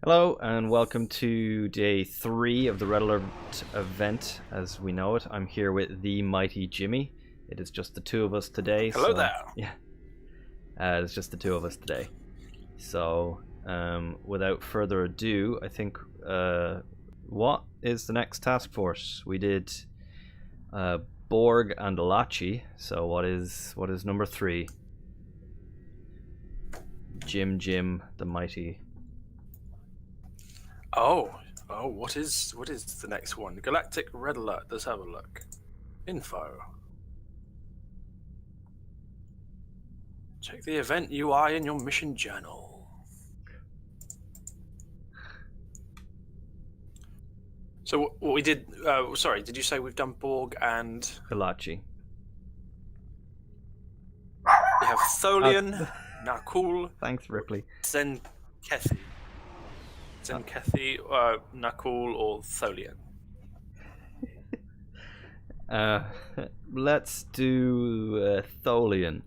Hello and welcome to day 3 of the Red Alert event as we know it. I'm here with the mighty Jimmy. It is just the two of us today. Hello there. Yeah, it's just the two of us today. So without further ado, I think what is the next task force? We did Borg and Alachi. So what is number 3? Jim the mighty. Oh, what is the next one? Galactic Red Alert. Let's have a look. Info. Check the event UI in your mission journal. So what we did? Sorry, did you say we've done Borg and Alachi. we have Tholian, Nakul, Thanks, Ripley. Zenkethi. Zenkethi, Nakul, or Tholian? Let's do Tholian.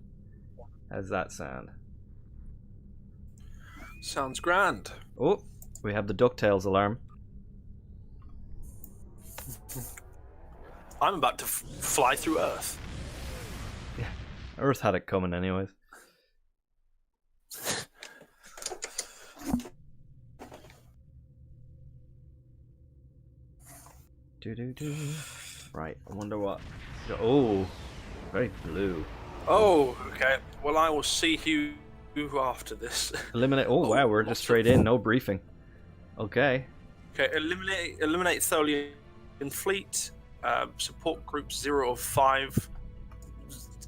How's that sound? Sounds grand. Oh, we have the DuckTales alarm. I'm about to fly through Earth. Yeah, Earth had it coming anyways. Right, I wonder what. Oh, very blue. Oh, okay. Well, I will see you after this. Eliminate. Oh wow, we're just straight in, no briefing. Okay. Okay, eliminate Tholian fleet. Support group 0 of 5.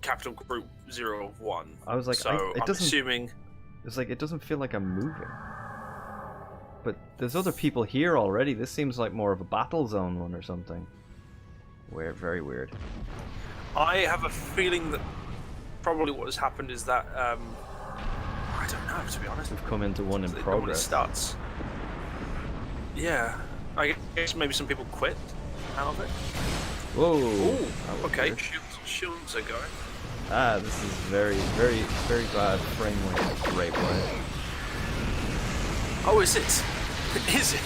Capital group 0 of 1. I was like, so I'm assuming. It's like it doesn't feel like I'm moving. But there's other people here already. This seems like more of a battle zone one or something. Weird, very weird. I have a feeling that probably what has happened is that I don't know, to be honest. We've come into one in When it progress. starts. Yeah, I guess maybe some people quit out of it. Whoa. Ooh, that was okay. weird. Shields are going. Ah, this is very, very, very bad frame rate. Great way. Oh, is it? Is it?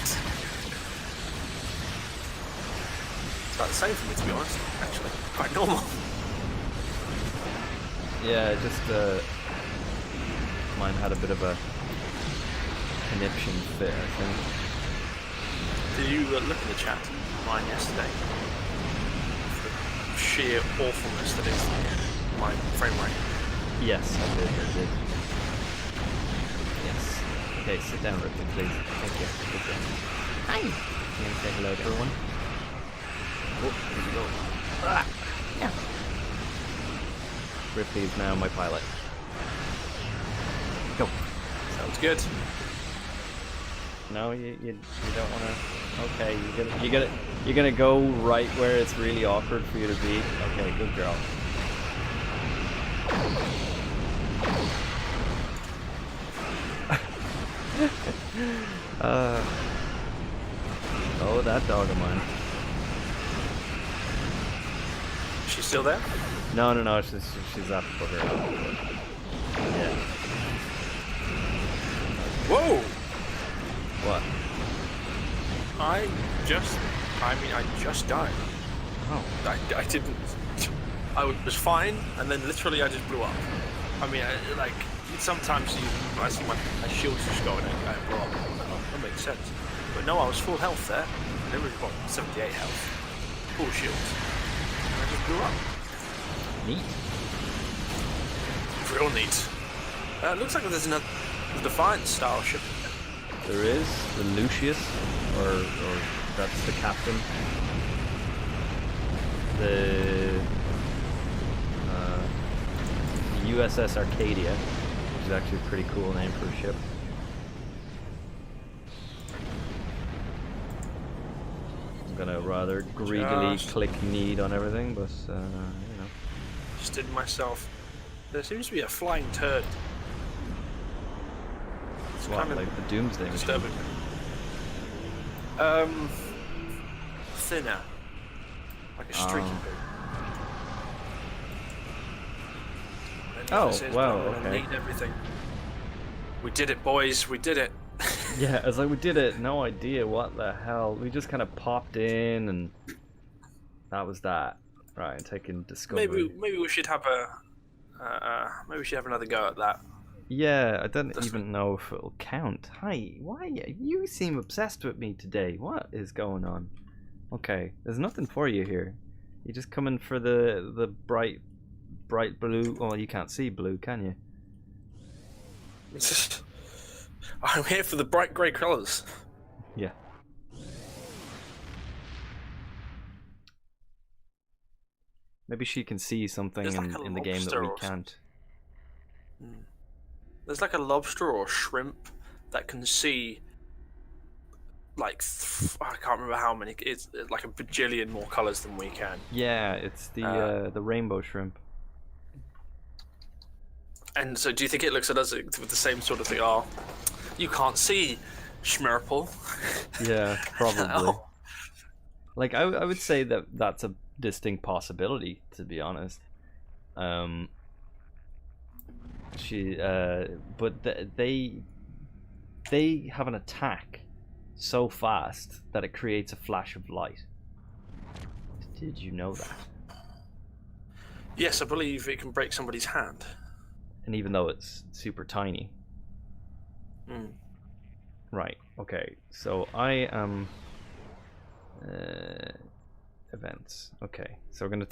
It's about the same for me, to be honest. Actually, quite normal. Yeah, just mine had a bit of a conniption fit, I think. Did you look in the chat mine yesterday? The sheer awfulness that is my frame rate. Yes, I did. Yes. Okay, sit down, Ripley, please. Thank you. Good job. Hi. You gonna say hello to everyone? Oh, here we go. Ah. Yeah. Ripley is now my pilot. Go. Sounds good. No, you don't want to. Okay, you're gonna go right where it's really awkward for you to be. Okay, good girl. Oh, that dog of mine. She's still there? No, she's up for her. Yeah. Whoa! What? I just died. Oh. I didn't. I was fine, and then literally I just blew up. I mean, like sometimes I see my shields just go and I blow up. Oh, that makes sense. But no, I was full health there. And it was what, 78 health, full shields, and I just blew up. Neat. Real neat. Looks like there's another Defiance style ship. There is the Lucius, or that's the captain. The USS Arcadia, which is actually a pretty cool name for a ship. I'm gonna rather greedily click need on everything, but you know. Just did myself. There seems to be a flying turd. It's What, kind of like the Doomsday Machine? disturbing. Thinner, like a streaky poo. Oh, This is wow, where I'm gonna okay. need everything. We did it, boys. We did it. Yeah, as like we did it, no idea what the hell. We just kind of popped in, and that was that. Right, taking discovery. Maybe we should have maybe we should have another go at that. Yeah, I don't This even know if it'll count. Hi, why you seem obsessed with me today? What is going on? Okay, there's nothing for you here. You just coming for the bright blue. Well, you can't see blue, can you? I'm here for the bright grey colours. Yeah. Maybe she can see something There's like in a the game that we lobster or can't. There's like a lobster or shrimp that can see like I can't remember how many. It's like a bajillion more colours than we can. Yeah, it's the rainbow shrimp. And so, do you think it looks at us with the same sort of thing? Oh, you can't see, Schmirple. Yeah, probably. Oh. Like I would say that that's a distinct possibility, to be honest. But they have an attack so fast that it creates a flash of light. Did you know that? Yes, I believe it can break somebody's hand. And even though it's super tiny. Mm. Right. Okay. So I am events. Okay. So we're gonna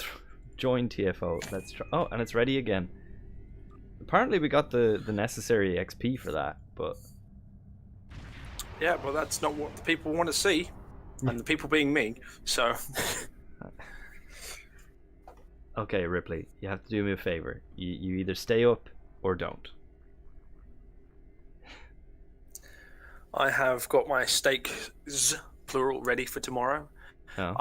join TFO. Let's try. Oh, and it's ready again. Apparently we got the necessary XP for that, but yeah, well, that's not what the people want to see, and the people being me. So. Okay, Ripley, you have to do me a favor. You either stay up or don't. I have got my steaks, plural, ready for tomorrow. Oh.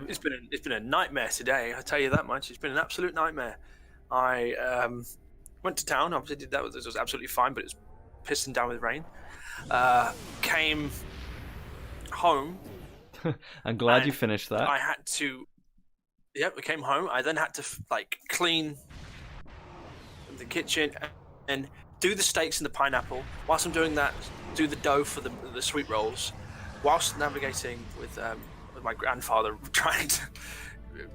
It's been a nightmare today. I tell you that much. It's been an absolute nightmare. I went to town. Obviously, did that. It was absolutely fine, but it was pissing down with rain. Came home. I'm glad you finished that. I had to. Yep, I came home. I then had to clean the kitchen and do the steaks and the pineapple. Whilst I'm doing that, do the dough for the sweet rolls. Whilst navigating with my grandfather, trying to.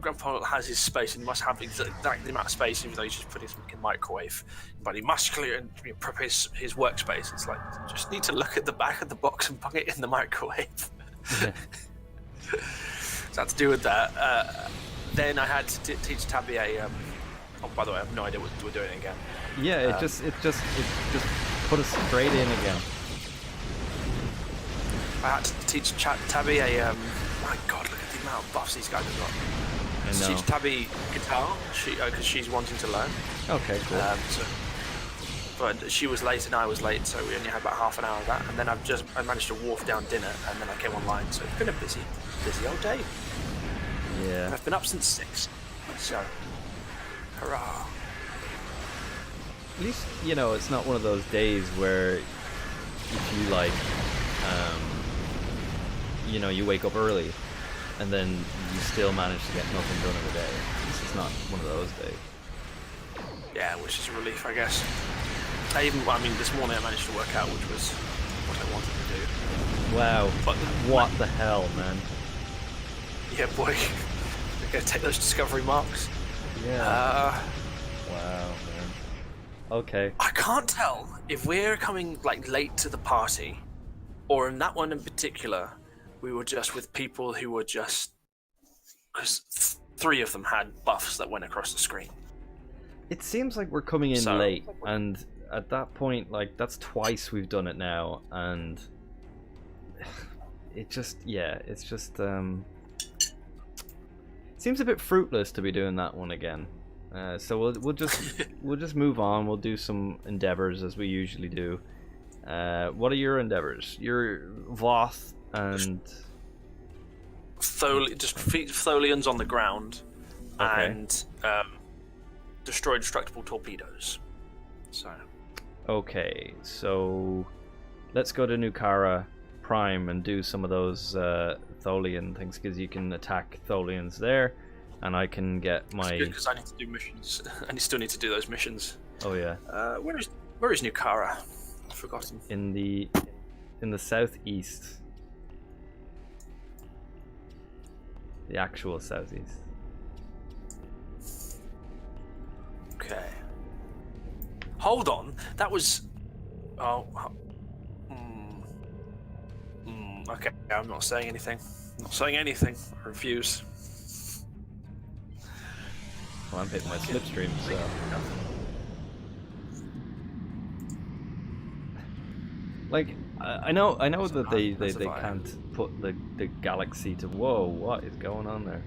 Grandpa has his space and he must have exactly the amount of space, even though he's just putting something in the microwave. But he must clear and prep his workspace. It's like, just need to look at the back of the box and put it in the microwave. Yeah. So I had to do with that. Then I had to teach Tabby a. Oh, by the way, I have no idea what we're doing again. Yeah, it just put us straight in again. I had to teach Tabby a. My God, look at the amount of buffs these guys have got. I know. Teach Tabby guitar, because she's wanting to learn. Okay, cool. But she was late and I was late, so we only had about half an hour of that. And then I managed to wolf down dinner, and then I came online. So it's been a busy old day. Yeah. And I've been up since 6. So, hurrah! At least it's not one of those days where if you you wake up early and then you still manage to get nothing done in the day. This is not one of those days. Yeah, which is a relief, I guess. This morning I managed to work out, which was what I wanted to do. Wow. But what the hell, man? Yeah, boy. We're gonna take those discovery marks. Yeah. Wow, man. Okay. I can't tell if we're coming late to the party, or in that one in particular, we were just with people who were just because 3 of them had buffs that went across the screen. It seems like we're coming in late, and at that point, that's twice we've done it now, and it just seems a bit fruitless to be doing that one again. So we'll just move on. We'll do some endeavors as we usually do. What are your endeavors? Your Voth and just feet Tholians on the ground, okay. And destroy destructible torpedoes. So. Okay, so let's go to Nukara Prime and do some of those Tholian things, because you can attack Tholians there, and I can get my. That's good, because I need to do missions. I still need to do those missions. Oh yeah. Where is Nukara? I've forgotten. In the in the southeast. The actual southeast. Okay. Hold on. That was. Oh. Okay. I'm not saying anything. Not saying anything. I refuse. Well, I'm hitting my slipstream, so. Like, I know that they can't put the galaxy to. Whoa, what is going on there?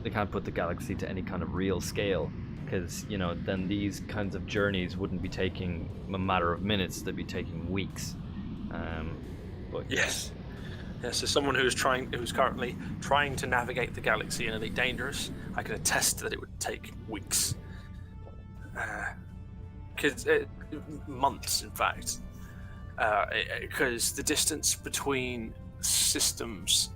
They can't put the galaxy to any kind of real scale, because, you know, then these kinds of journeys wouldn't be taking a matter of minutes, they'd be taking weeks. But yes. Yes, as someone who's currently trying to navigate the galaxy in Elite Dangerous, I can attest that it would take weeks. Months, in fact. Because the distance between systems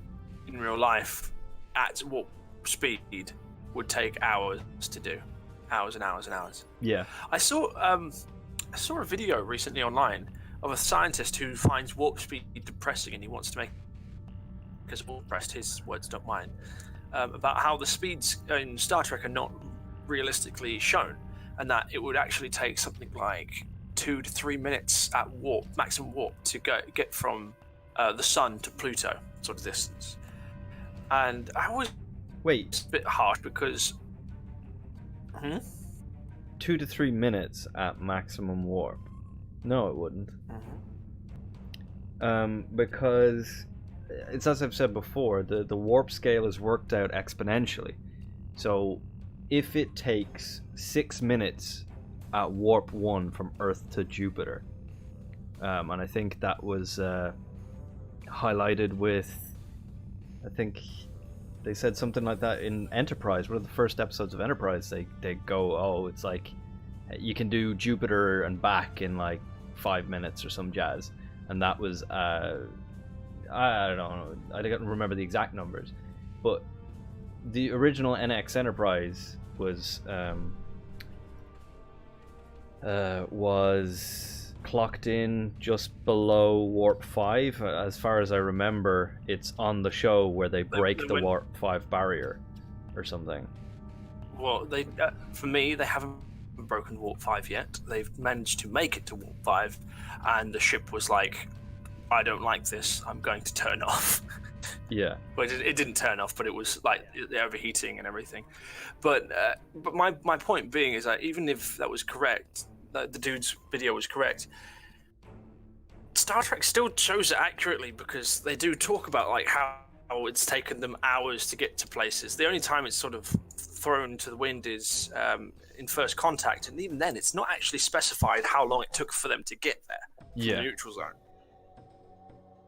in real life at warp speed would take hours to do. Hours and hours and hours. Yeah. I saw a video recently online of a scientist who finds warp speed depressing, and he wants to make us all depressed, his words, not mine, about how the speeds in Star Trek are not realistically shown, and that it would actually take something like 2 to 3 minutes at maximum warp, to get from the sun to Pluto sort of distance. And I was a bit harsh because 2 to 3 minutes at maximum warp. No, it wouldn't. Because it's, as I've said before, the warp scale is worked out exponentially. So if it takes 6 minutes at warp 1 from Earth to Jupiter, and I think that was highlighted with, I think they said something like that in Enterprise, one of the first episodes of Enterprise. They go, oh, it's like you can do Jupiter and back in like 5 minutes or some jazz, and that was I don't know, I don't remember the exact numbers, but the original NX Enterprise was clocked in just below warp 5. As far as I remember, it's on the show where they break the warp 5 barrier or something. Well, for me, they haven't broken warp 5 yet. They've managed to make it to warp 5, and the ship was like, I don't like this, I'm going to turn off. Yeah. Well, it didn't turn off, but it was like overheating and everything. But my point being is that even if that was correct, the dude's video was correct, Star Trek still shows it accurately, because they do talk about like how it's taken them hours to get to places. The only time it's sort of thrown to the wind is in First Contact, and even then it's not actually specified how long it took for them to get there from the neutral zone.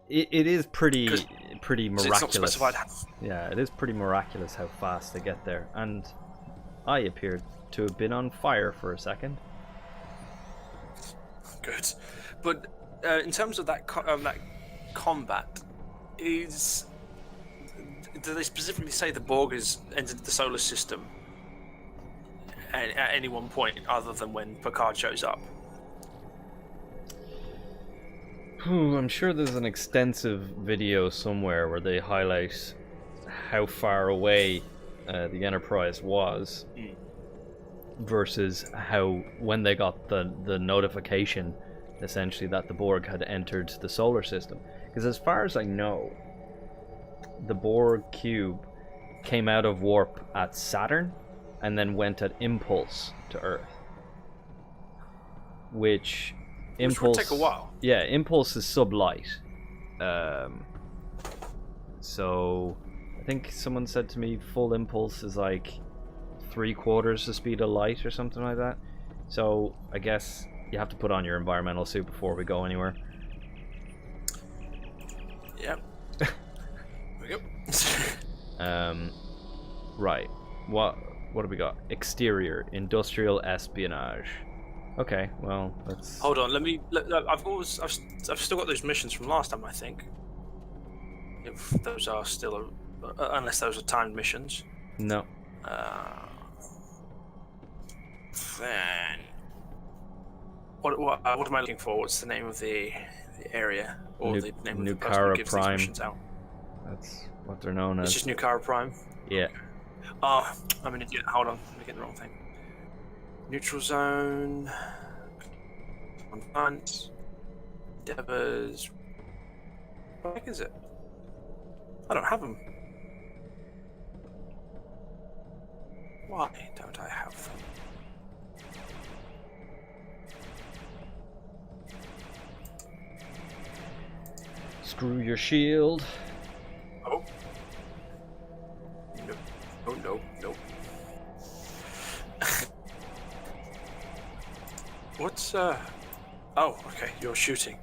It is pretty miraculous. It's not specified. Yeah, it is pretty miraculous how fast they get there, and I appeared to have been on fire for a second. Good, but in terms of that combat, do they specifically say the Borg has entered the solar system at any one point, other than when Picard shows up? I'm sure there's an extensive video somewhere where they highlight how far away the Enterprise was versus how, when they got the notification, essentially, that the Borg had entered the solar system. Because as far as I know, the Borg cube came out of warp at Saturn and then went at impulse to Earth, which impulse would take a while. Yeah, impulse is sublight. So I think someone said to me full impulse is like 3/4 the speed of light or something like that. So I guess you have to put on your environmental suit before we go anywhere. Yep. There we go. Right. What have we got? Exterior, industrial espionage. Okay, well, let's... Hold on, I've still got those missions from last time, I think. If those are still... unless those are timed missions. No. Then... What am I looking for? What's the name of the the area or the name of the person Nukara who gives Prime. these missions out. That's what they're known It's as. just Nukara Prime. Yeah. Oh, I'm an idiot. Hold on, let me get the wrong thing. Neutral zone. Advance. Endeavors. What the heck is it? I don't have them. Why don't I have them? Screw your shield. Oh. No. Oh, no, no. What's, Oh, okay, you're shooting.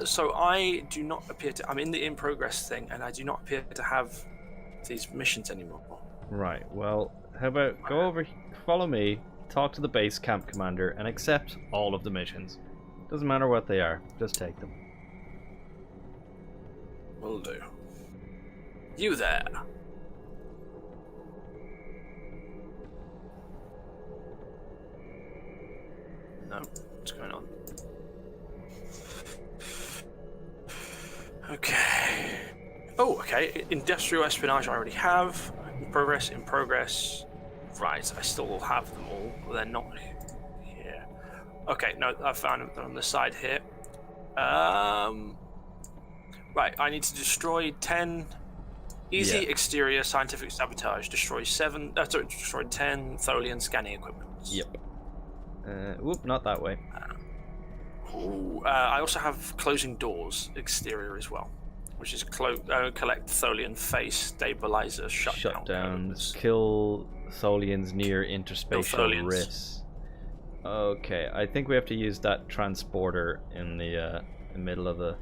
So I do not appear to... I'm in the in-progress thing, and I do not appear to have these missions anymore. Right, well, how about go over, follow me, talk to the base camp commander, and accept all of the missions. Doesn't matter what they are, just take them. Will do. You there. No, what's going on? Okay. Oh, okay. Industrial espionage I already have. In progress. Right, I still have them all. They're not here. Okay, no, I found them on the side here. Right, I need to destroy 10 easy exterior scientific sabotage. Destroy 10 Tholian scanning equipment. Yep. Whoop, not that way. I also have closing doors exterior as well, which is collect Tholian face stabilizer Shutdowns. Kill Tholians near interspatial rifts. Okay, I think we have to use that transporter in the middle of the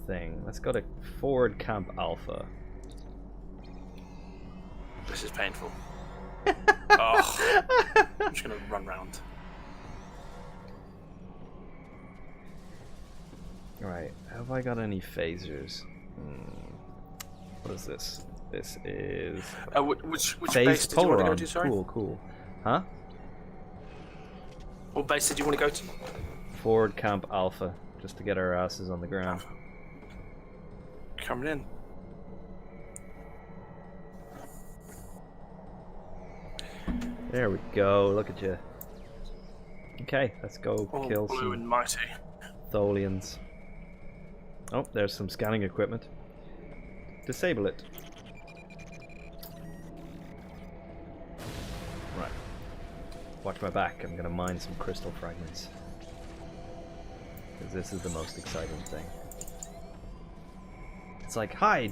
thing. Let's go to Forward Camp Alpha. This is painful. Oh, I'm just gonna run round. Right, have I got any phasers? What is this? This is which phase base did you want to go Polaron. to? Sorry. Cool. Huh? What base did you want to go to? Forward Camp Alpha, just to get our asses on the ground. Coming in. There we go. Look at you. Okay, let's go kill blue some and mighty. Tholians. Oh, there's some scanning equipment. Disable it. Right. Watch my back. I'm gonna mine some crystal fragments. Because this is the most exciting thing. It's like, hi!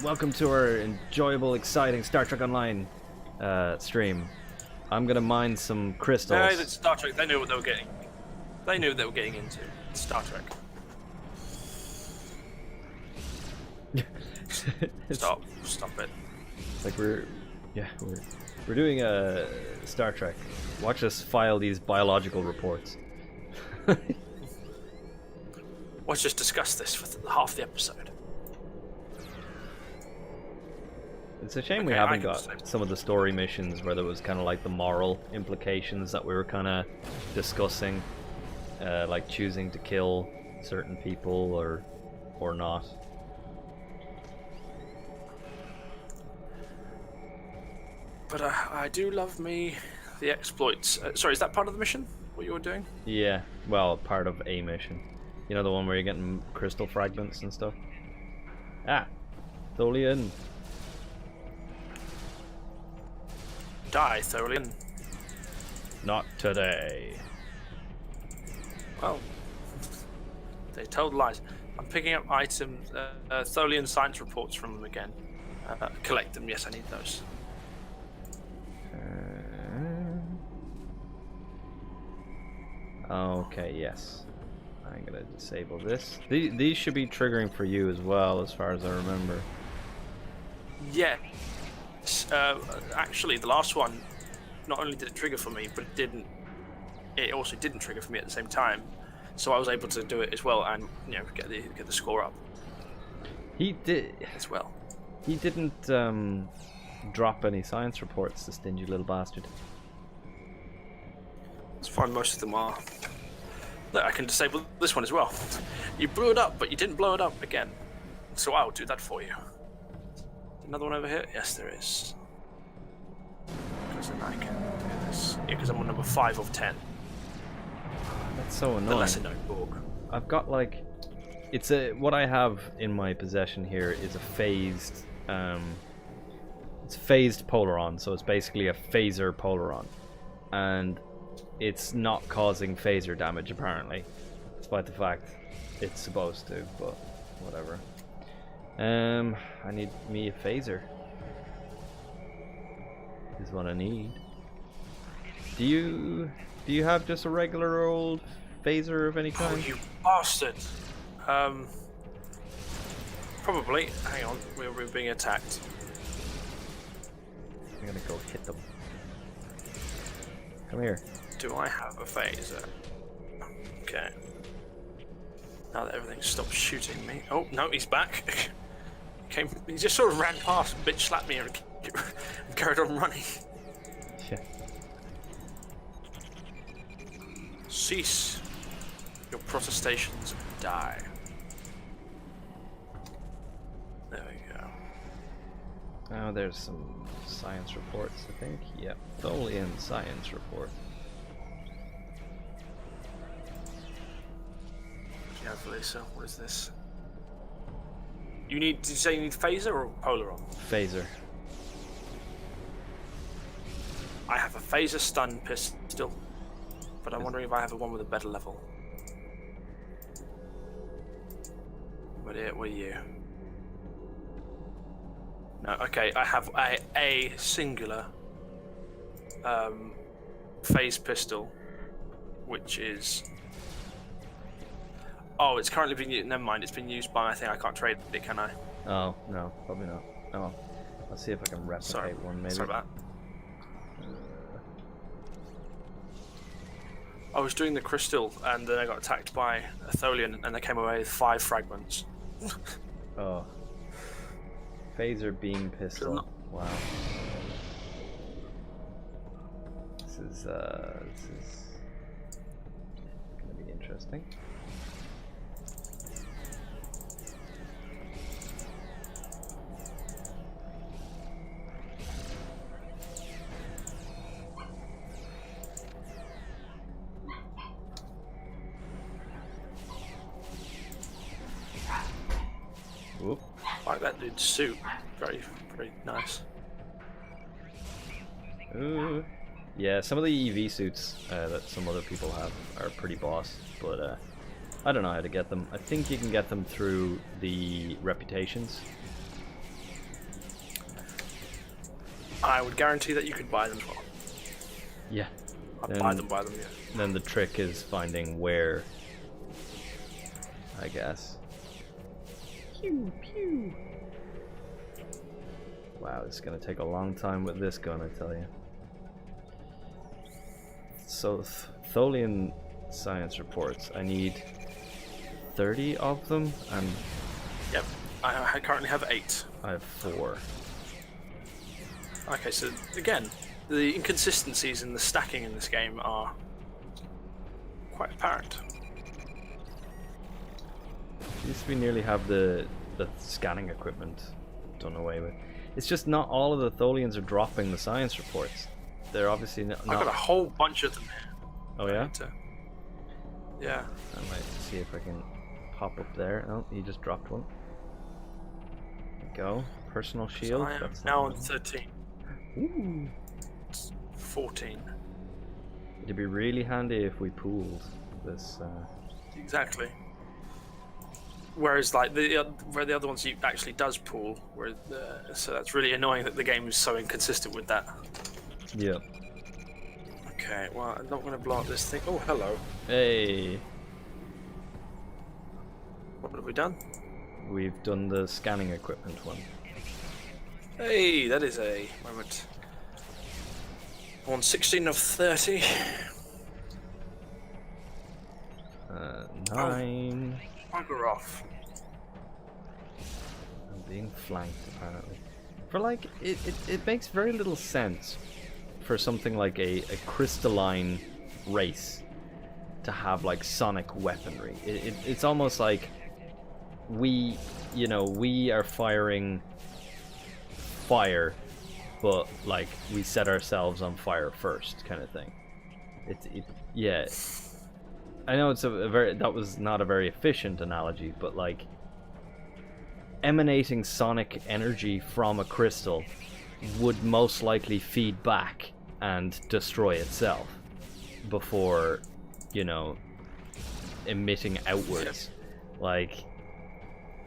Welcome to our enjoyable, exciting Star Trek Online stream. I'm gonna mine some crystals. No, it's Star Trek. They knew what they were getting. They knew what they were getting into. It's Star Trek. Stop it. It's like we're doing a Star Trek. Watch us file these biological reports. Let's just discuss this for half the episode. It's a shame we haven't got some of the story missions where there was kind of like the moral implications that we were kind of discussing, like choosing to kill certain people or not. But I do love me the exploits. Sorry, is that part of the mission? What you were doing? Yeah, well, part of a mission. You know, the one where you're getting crystal fragments and stuff? Ah! Tholian! Die, Tholian. Not today. Well, they told lies. I'm picking up items, Tholian science reports from them again. Collect them, yes, I need those. Okay, yes. I'm gonna disable this. These should be triggering for you as well, as far as I remember. Yeah. Actually, the last one, not only did it trigger for me, but it also didn't trigger for me at the same time. So I was able to do it as well, and get the score up. He did as well. He didn't drop any science reports, the stingy little bastard. It's fine, most of them are. Look, I can disable this one as well. You blew it up, but you didn't blow it up again. So I'll do that for you. Another one over here? Yes, there is. Because then I can do this. Yeah, because I'm on number 5 of 10. That's so annoying. The lesser known Borg. I've got like, it's a what I have in my possession here is a phased, it's phased Polaron, so it's basically a phaser Polaron, and it's not causing phaser damage apparently, despite the fact it's supposed to. But whatever. I need me a phaser. Is what I need. Do you have just a regular old phaser of any kind? Oh, you bastard! Probably. Hang on, we're being attacked. I'm gonna go hit them. Come here. Do I have a phaser? Okay. Now that everything stopped shooting me. Oh no, he's back. He just sort of ran past, bitch slapped me, and carried on running. Yeah. Cease your protestations and die. There we go. Oh, there's some science reports, I think. Yep, Tholian science report. Yeah, Felisa, what is this? You need, did you say you need phaser or Polaron? Phaser. I have a phaser stun pistol, but I'm wondering if I have one with a better level. What are you? No, okay, I have a singular phase pistol, which is... Oh, it's currently being used. Never mind, it's been used by, I think I can't trade it, can I? Oh, no, probably not. Oh, I'll see if I can replicate one, maybe. Sorry about that. I was doing the crystal, and then I got attacked by a Tholian, and they came away with 5 fragments. Oh. Phaser beam pistol. Wow. This is gonna be interesting. Whoop. I like that dude's suit. Very, very nice. Ooh. Yeah, some of the EV suits that some other people have are pretty boss, but I don't know how to get them. I think you can get them through the reputations. I would guarantee that you could buy them as well. Yeah. I'd buy them, yeah. Then the trick is finding where, I guess. Pew, pew. Wow, it's gonna take a long time with this gun, I tell you. So, Tholian science reports. I need 30 of them, and Yep, I currently have 8. I have 4. Okay, so again, the inconsistencies in the stacking in this game are quite apparent. At least we nearly have the scanning equipment done away with. It's just not all of the Tholians are dropping the science reports. They're obviously not. I've got a whole bunch of them here. Oh yeah? Yeah. I might see if I can pop up there. Oh, he just dropped one. There we go. Personal shield. So I am That's now not on 13. Ooh. 14. It'd be really handy if we pooled this. Exactly. Whereas, like where the other ones you actually does pool, so that's really annoying that the game is so inconsistent with that. Yep. Okay, well, I'm not going to blow up this thing. Oh, hello. Hey. What have we done? We've done the scanning equipment one. Hey, that is a moment. On 16 of 30. 9. Bugger off. I'm being flanked, apparently. For like, it makes very little sense for something like a crystalline race to have like sonic weaponry. It's almost like we are firing fire, but like we set ourselves on fire first, kind of thing. Yeah. I know that was not a very efficient analogy, but like emanating sonic energy from a crystal would most likely feed back and destroy itself before, emitting outwards. Like,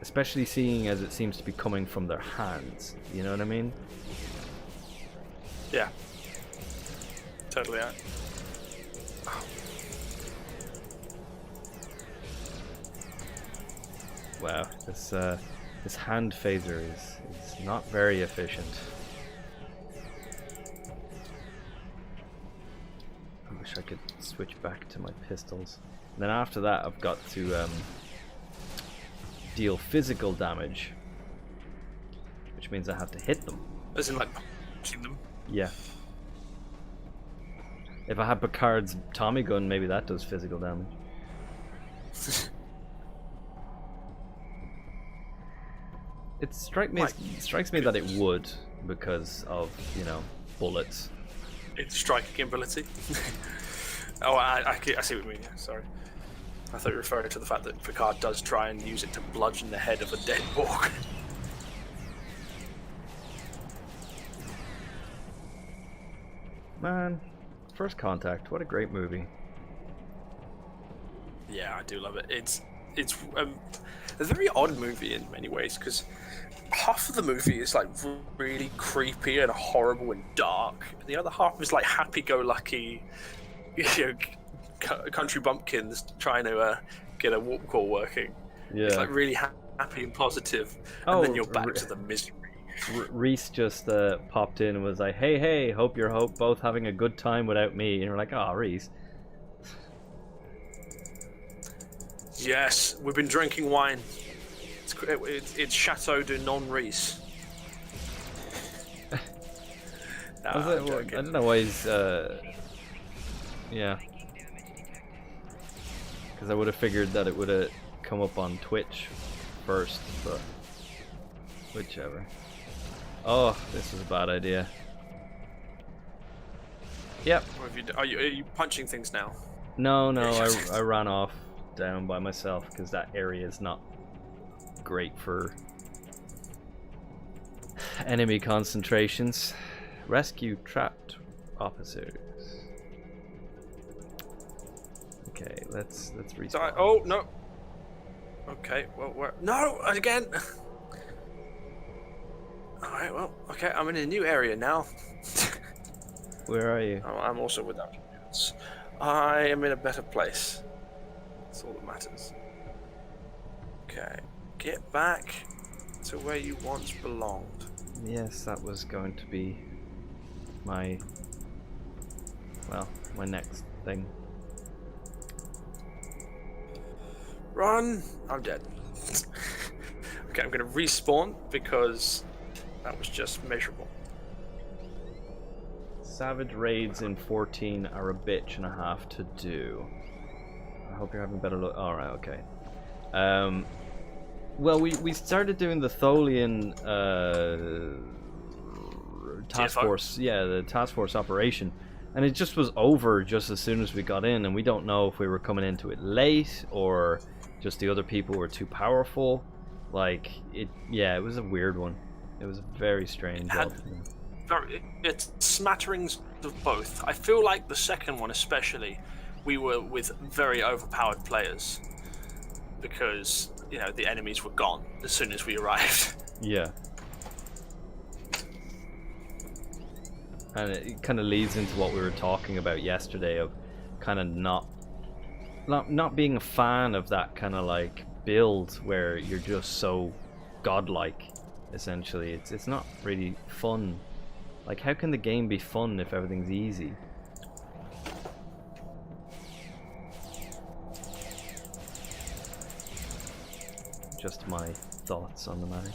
especially seeing as it seems to be coming from their hands. You know what I mean? Yeah. Totally. Wow, this hand phaser is not very efficient. I wish I could switch back to my pistols. And then after that, I've got to deal physical damage, which means I have to hit them. As in, like, punching them? Yeah. If I had Picard's Tommy gun, maybe that does physical damage. It strikes me that it would, because of, bullets. Its striking ability. Oh, I see what you mean. Yeah, sorry. I thought you were referring to the fact that Picard does try and use it to bludgeon the head of a dead Borg. Man, First Contact, what a great movie. Yeah, I do love it. It's a very odd movie in many ways, because half of the movie is like really creepy and horrible and dark, and the other half is like happy-go-lucky, country bumpkins trying to get a warp core working. Yeah. It's like really happy and positive, and then you're back to the misery. Reese just popped in and was like, hey, hope you're both having a good time without me. And you're like, oh, Reese. Yes, we've been drinking wine. It's Chateau de Non-Reese. I don't know why he's... yeah. Because I would have figured that it would have come up on Twitch first, but... whichever. Oh, this is a bad idea. Yep. What have you are you punching things now? No, I ran off down by myself because that area is not great for enemy concentrations. Rescue trapped officers. Okay, let's respawn. Oh no. Okay, well, no again. Alright, well, okay, I'm in a new area now. Where are you? I'm also without units. I am in a better place. That's all that matters. Okay, get back to where you once belonged. Yes, that was going to be my next thing. Run! I'm dead. Okay, I'm gonna respawn because that was just miserable. Savage raids in 14 are a bitch and a half to do. I hope you're having better luck. Alright, okay. Well, we started doing the Tholian task force. Yeah, the task force operation. And it just was over just as soon as we got in, and we don't know if we were coming into it late or just the other people were too powerful. Like, it was a weird one. It was very strange. It's smatterings of both. I feel like the second one especially, we were with very overpowered players because, the enemies were gone as soon as we arrived. Yeah. And it kind of leads into what we were talking about yesterday of kind of not being a fan of that kind of like build where you're just so godlike. Essentially, it's not really fun. Like, how can the game be fun if everything's easy? Just my thoughts on the matter.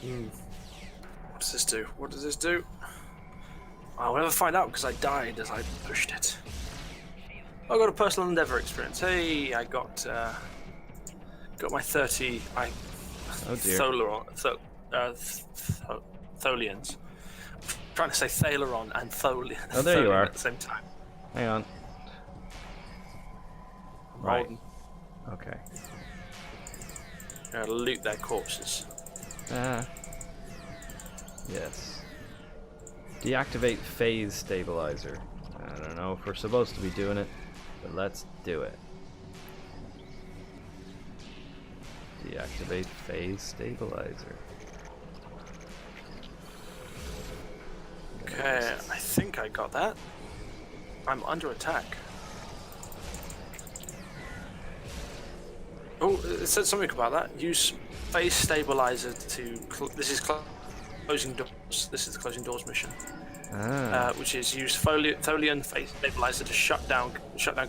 What does this do? What does this do? I'll never find out because I died as I pushed it. I got a personal endeavor experience. Hey, I got my 30. Oh dear. Tholians. Trying to say Thaleron and Tholian. Oh, there you are. At the same time. Hang on. Right. Okay. Gonna loot their corpses. Yes. Deactivate phase stabilizer. I don't know if we're supposed to be doing it, but let's do it. Deactivate phase stabilizer. Okay, I think I got that. I'm under attack. Oh, it said something about that. Use phase stabilizer to. This is closing doors. This is the closing doors mission. Which is use Tholian phase stabilizer to shut down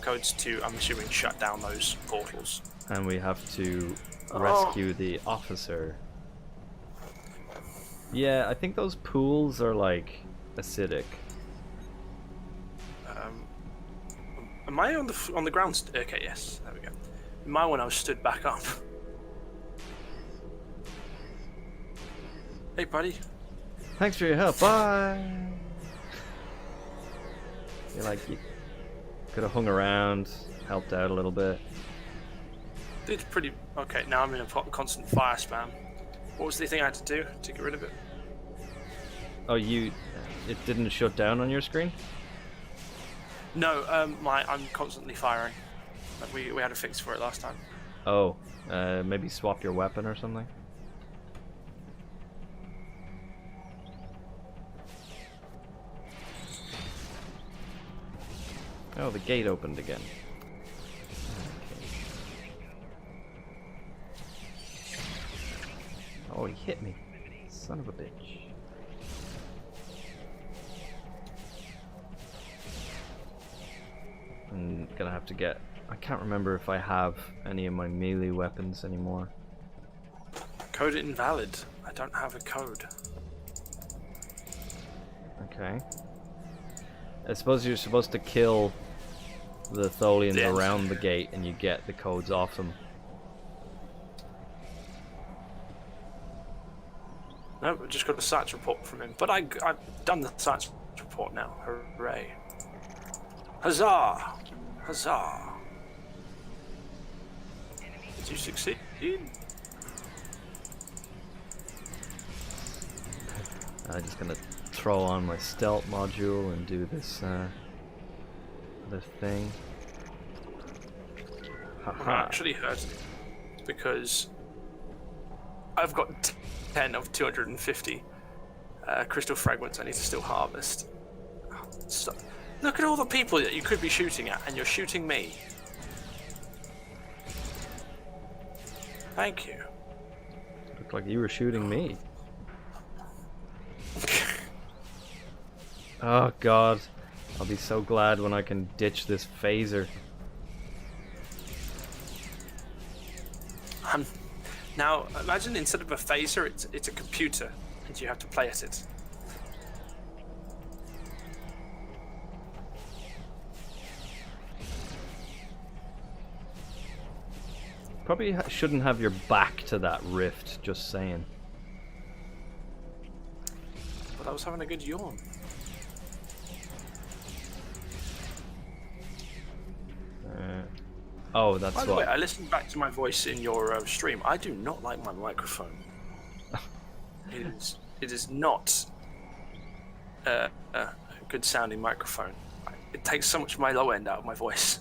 codes to, I'm assuming, shut down those portals. And we have to rescue the officer. Yeah, I think those pools are like acidic. Am I on the ground? Okay, yes. There we go. In my one, I was stood back up. Hey, buddy. Thanks for your help. Bye. Feel like you could have hung around, helped out a little bit. It's pretty. Okay, now I'm in a constant fire spam. What was the thing I had to do to get rid of it? Oh, it didn't shut down on your screen? No, I'm constantly firing. We had a fix for it last time. Oh, maybe swap your weapon or something? Oh, the gate opened again. Okay. Oh, he hit me. Son of a bitch. I'm gonna have to get... I can't remember if I have any of my melee weapons anymore. Code invalid. I don't have a code. Okay. I suppose you're supposed to kill the Tholians around the gate and you get the codes off them. No, we just got a search report from him. But I've done the search report now. Hooray. Huzzah! Huzzah! Did you succeed? I'm just gonna throw on my stealth module and do this this thing. I'm actually hurt because I've got 10 of 250 crystal fragments I need to still harvest. So, look at all the people that you could be shooting at, and you're shooting me. Thank you. Looked like you were shooting me. Oh god, I'll be so glad when I can ditch this phaser. Now, imagine instead of a phaser, it's a computer, and you have to play at it. Probably shouldn't have your back to that rift, just saying. But I was having a good yawn. Oh, that's By the way, I listened back to my voice in your stream. I do not like my microphone. It is not a good sounding microphone. It takes so much of my low end out of my voice.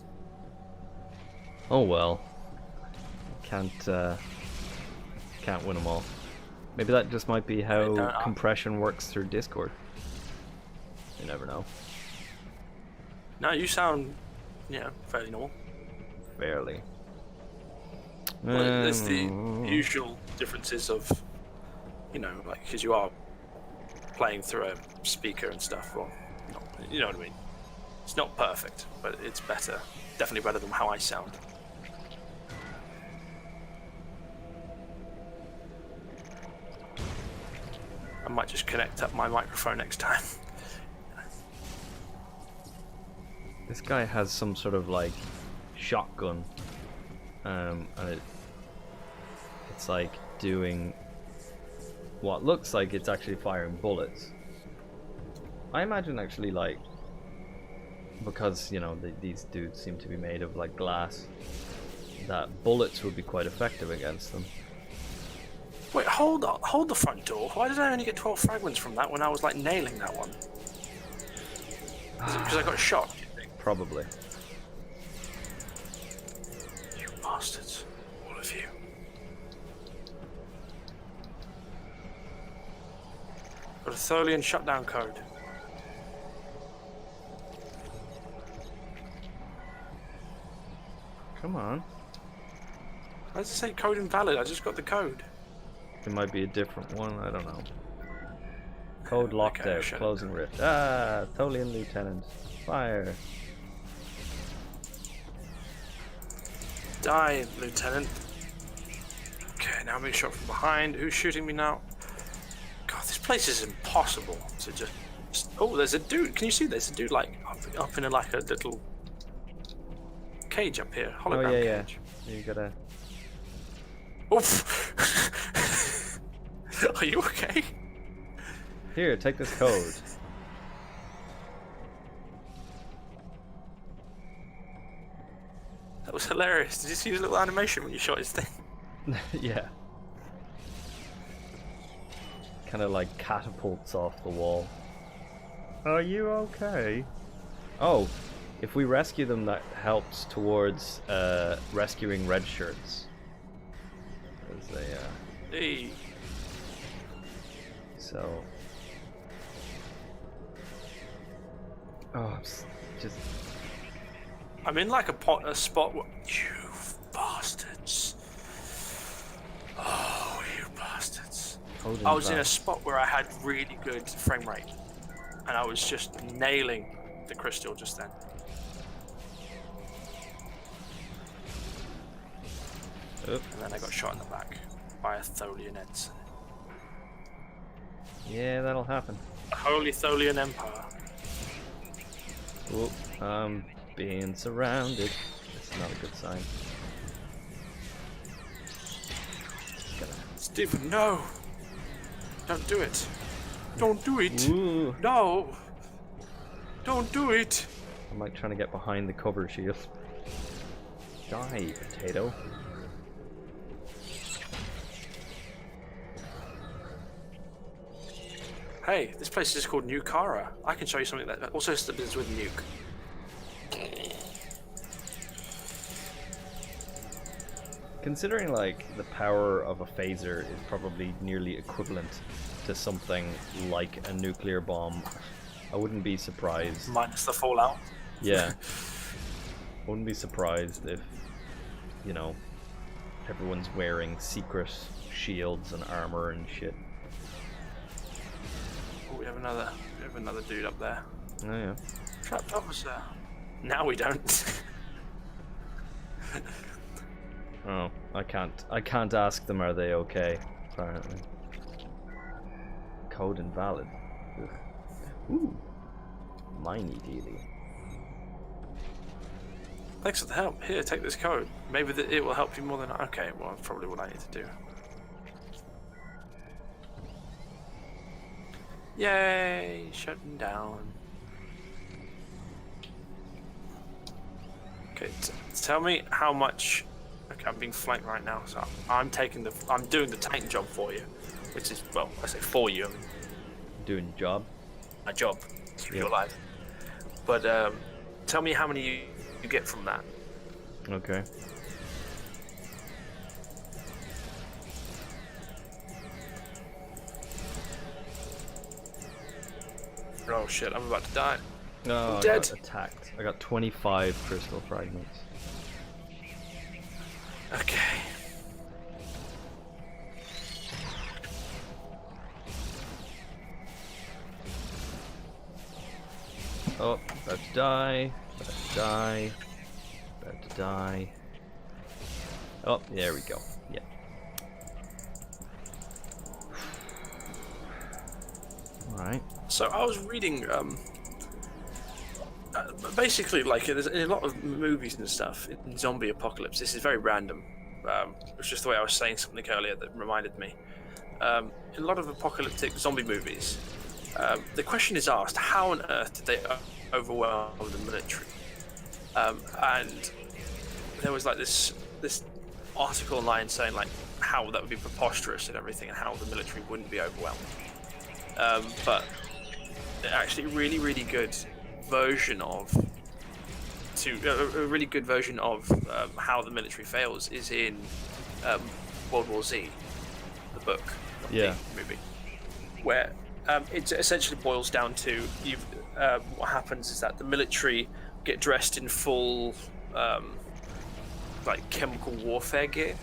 Oh well. Can't win them all. Maybe that just might be how compression works through Discord. You never know. No, you sound, fairly normal. Barely. Well, there's the usual differences of, like, because you are playing through a speaker and stuff. Well, you know what I mean. It's not perfect, but it's better. Definitely better than how I sound. I might just connect up my microphone next time. This guy has some sort of like shotgun, and it's like doing what looks like it's actually firing bullets. I imagine actually like, because you know these dudes seem to be made of like glass, that bullets would be quite effective against them. Wait, hold the front door. Why did I only get 12 fragments from that when I was like nailing that one? Is it because I got shot, do you think? Probably. You bastards. All of you. Got a Tholian shutdown code. Come on. Why does it say code invalid? I just got the code. It might be a different one, I don't know. Code locked Okay, out, shut closing rift. Ah, Tholian Lieutenant. Fire. Die, Lieutenant. Okay, now I'm being shot from behind. Who's shooting me now? God, this place is impossible to just... Oh, there's a dude. Can you see there's a dude like up in a, like a little cage up here. Hologram Oh yeah, cage. yeah. You gotta... Oof. Are you okay? Here, take this code. That was hilarious. Did you see his little animation when you shot his thing? Yeah. Kind of like catapults off the wall. Are you okay? Oh, if we rescue them, that helps towards rescuing red shirts. As they, Hey. so. Oh, just. I'm in like a spot where... You bastards. Oh, you bastards. I was in a spot where I had really good frame rate. And I was just nailing the crystal just then. Oop. And then I got shot in the back by a Tholian ensign. Yeah, that'll happen. Holy Tholian Empire. Oop, I'm being surrounded. That's not a good sign. Just gonna... Stephen, no! Don't do it. Don't do it. Ooh. No! Don't do it! I'm like trying to get behind the cover shield. Die, potato. Hey, this place is called New Kara. I can show you something that also begins with nuke. Considering like the power of a phaser is probably nearly equivalent to something like a nuclear bomb, I wouldn't be surprised. Minus the fallout. Yeah. I wouldn't be surprised if, you know, everyone's wearing secret shields and armor and shit. Oh, we have another dude up there. Oh yeah. Trapped officer. Now we don't. Oh, I can't ask them are they okay, apparently. Code invalid. Ugh. Ooh. Miney dealy. Thanks for the help. Here, take this code. Maybe it will help you more than... Okay, well, that's probably what I need to do. Yay! Shutting down. Okay, tell me how much... Okay, I'm being flanked right now, so I'm doing the tank job for you. Which is, well, I say for you, I mean, Doing your job. my job. Keep you alive. But tell me how many you get from that. Okay. Oh shit, I'm about to die. No, I'm I dead. got attacked. I got 25 crystal fragments. Okay. Oh, about to die. About to die. About to die. Oh, there we go. Yeah. Alright. So I was reading Basically, like there's in a lot of movies and stuff in zombie apocalypse. This is very random. It's just the way I was saying something earlier that reminded me. In a lot of apocalyptic zombie movies, the question is asked: how on earth did they overwhelm the military? And there was like this article online saying like how that would be preposterous and everything, and how the military wouldn't be overwhelmed. But actually, really good version of a really good version of how the military fails is in World War Z, the book, Yeah. the movie, where it essentially boils down to what happens is that the military get dressed in full like chemical warfare gear,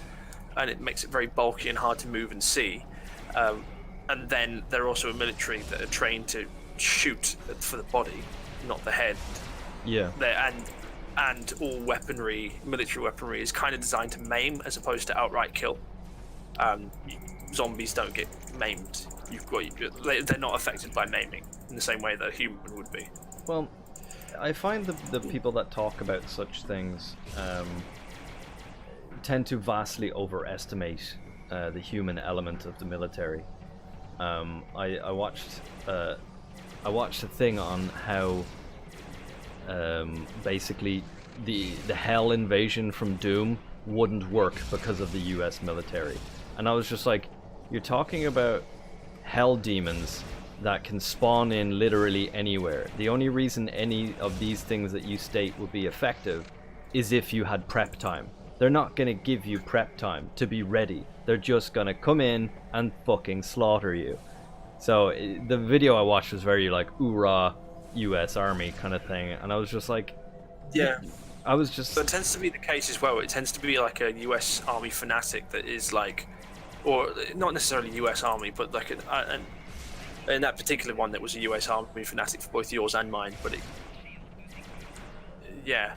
and it makes it very bulky and hard to move and see. And then they're also a military that are trained to shoot for the body, not the head. Yeah. And all military weaponry is kind of designed to maim as opposed to outright kill. Zombies don't get maimed. They're not affected by maiming in the same way that a human would be. Well, I find the people that talk about such things tend to vastly overestimate the human element of the military. I watched a thing on how basically the hell invasion from Doom wouldn't work because of the US military. And I was just like, you're talking about hell demons that can spawn in literally anywhere. The only reason any of these things that you state would be effective is if you had prep time. They're not going to give you prep time to be ready. They're just going to come in and fucking slaughter you. So the video I watched was very like, hoorah, US Army kind of thing. And I was just like... Yeah. I was just... That tends to be the case as well. It tends to be like a US Army fanatic that is like... Or not necessarily US Army, but like in that particular one that was a US Army fanatic for both yours and mine. But yeah.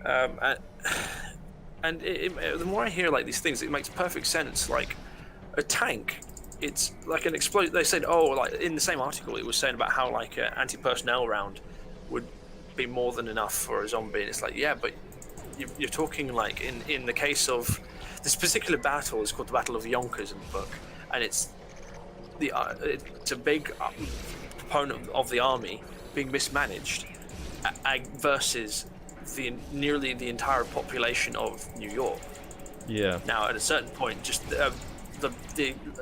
And the more I hear like these things, it makes perfect sense. Like a tank, it's like an explosive. They said, oh, like in the same article, it was saying about how like an anti-personnel round would be more than enough for a zombie. And it's like, yeah, but you're talking like in the case of this particular battle is called the Battle of Yonkers in the book, and it's a big component of the army being mismanaged versus nearly the entire population of New York. Yeah. Now, at a certain point, just the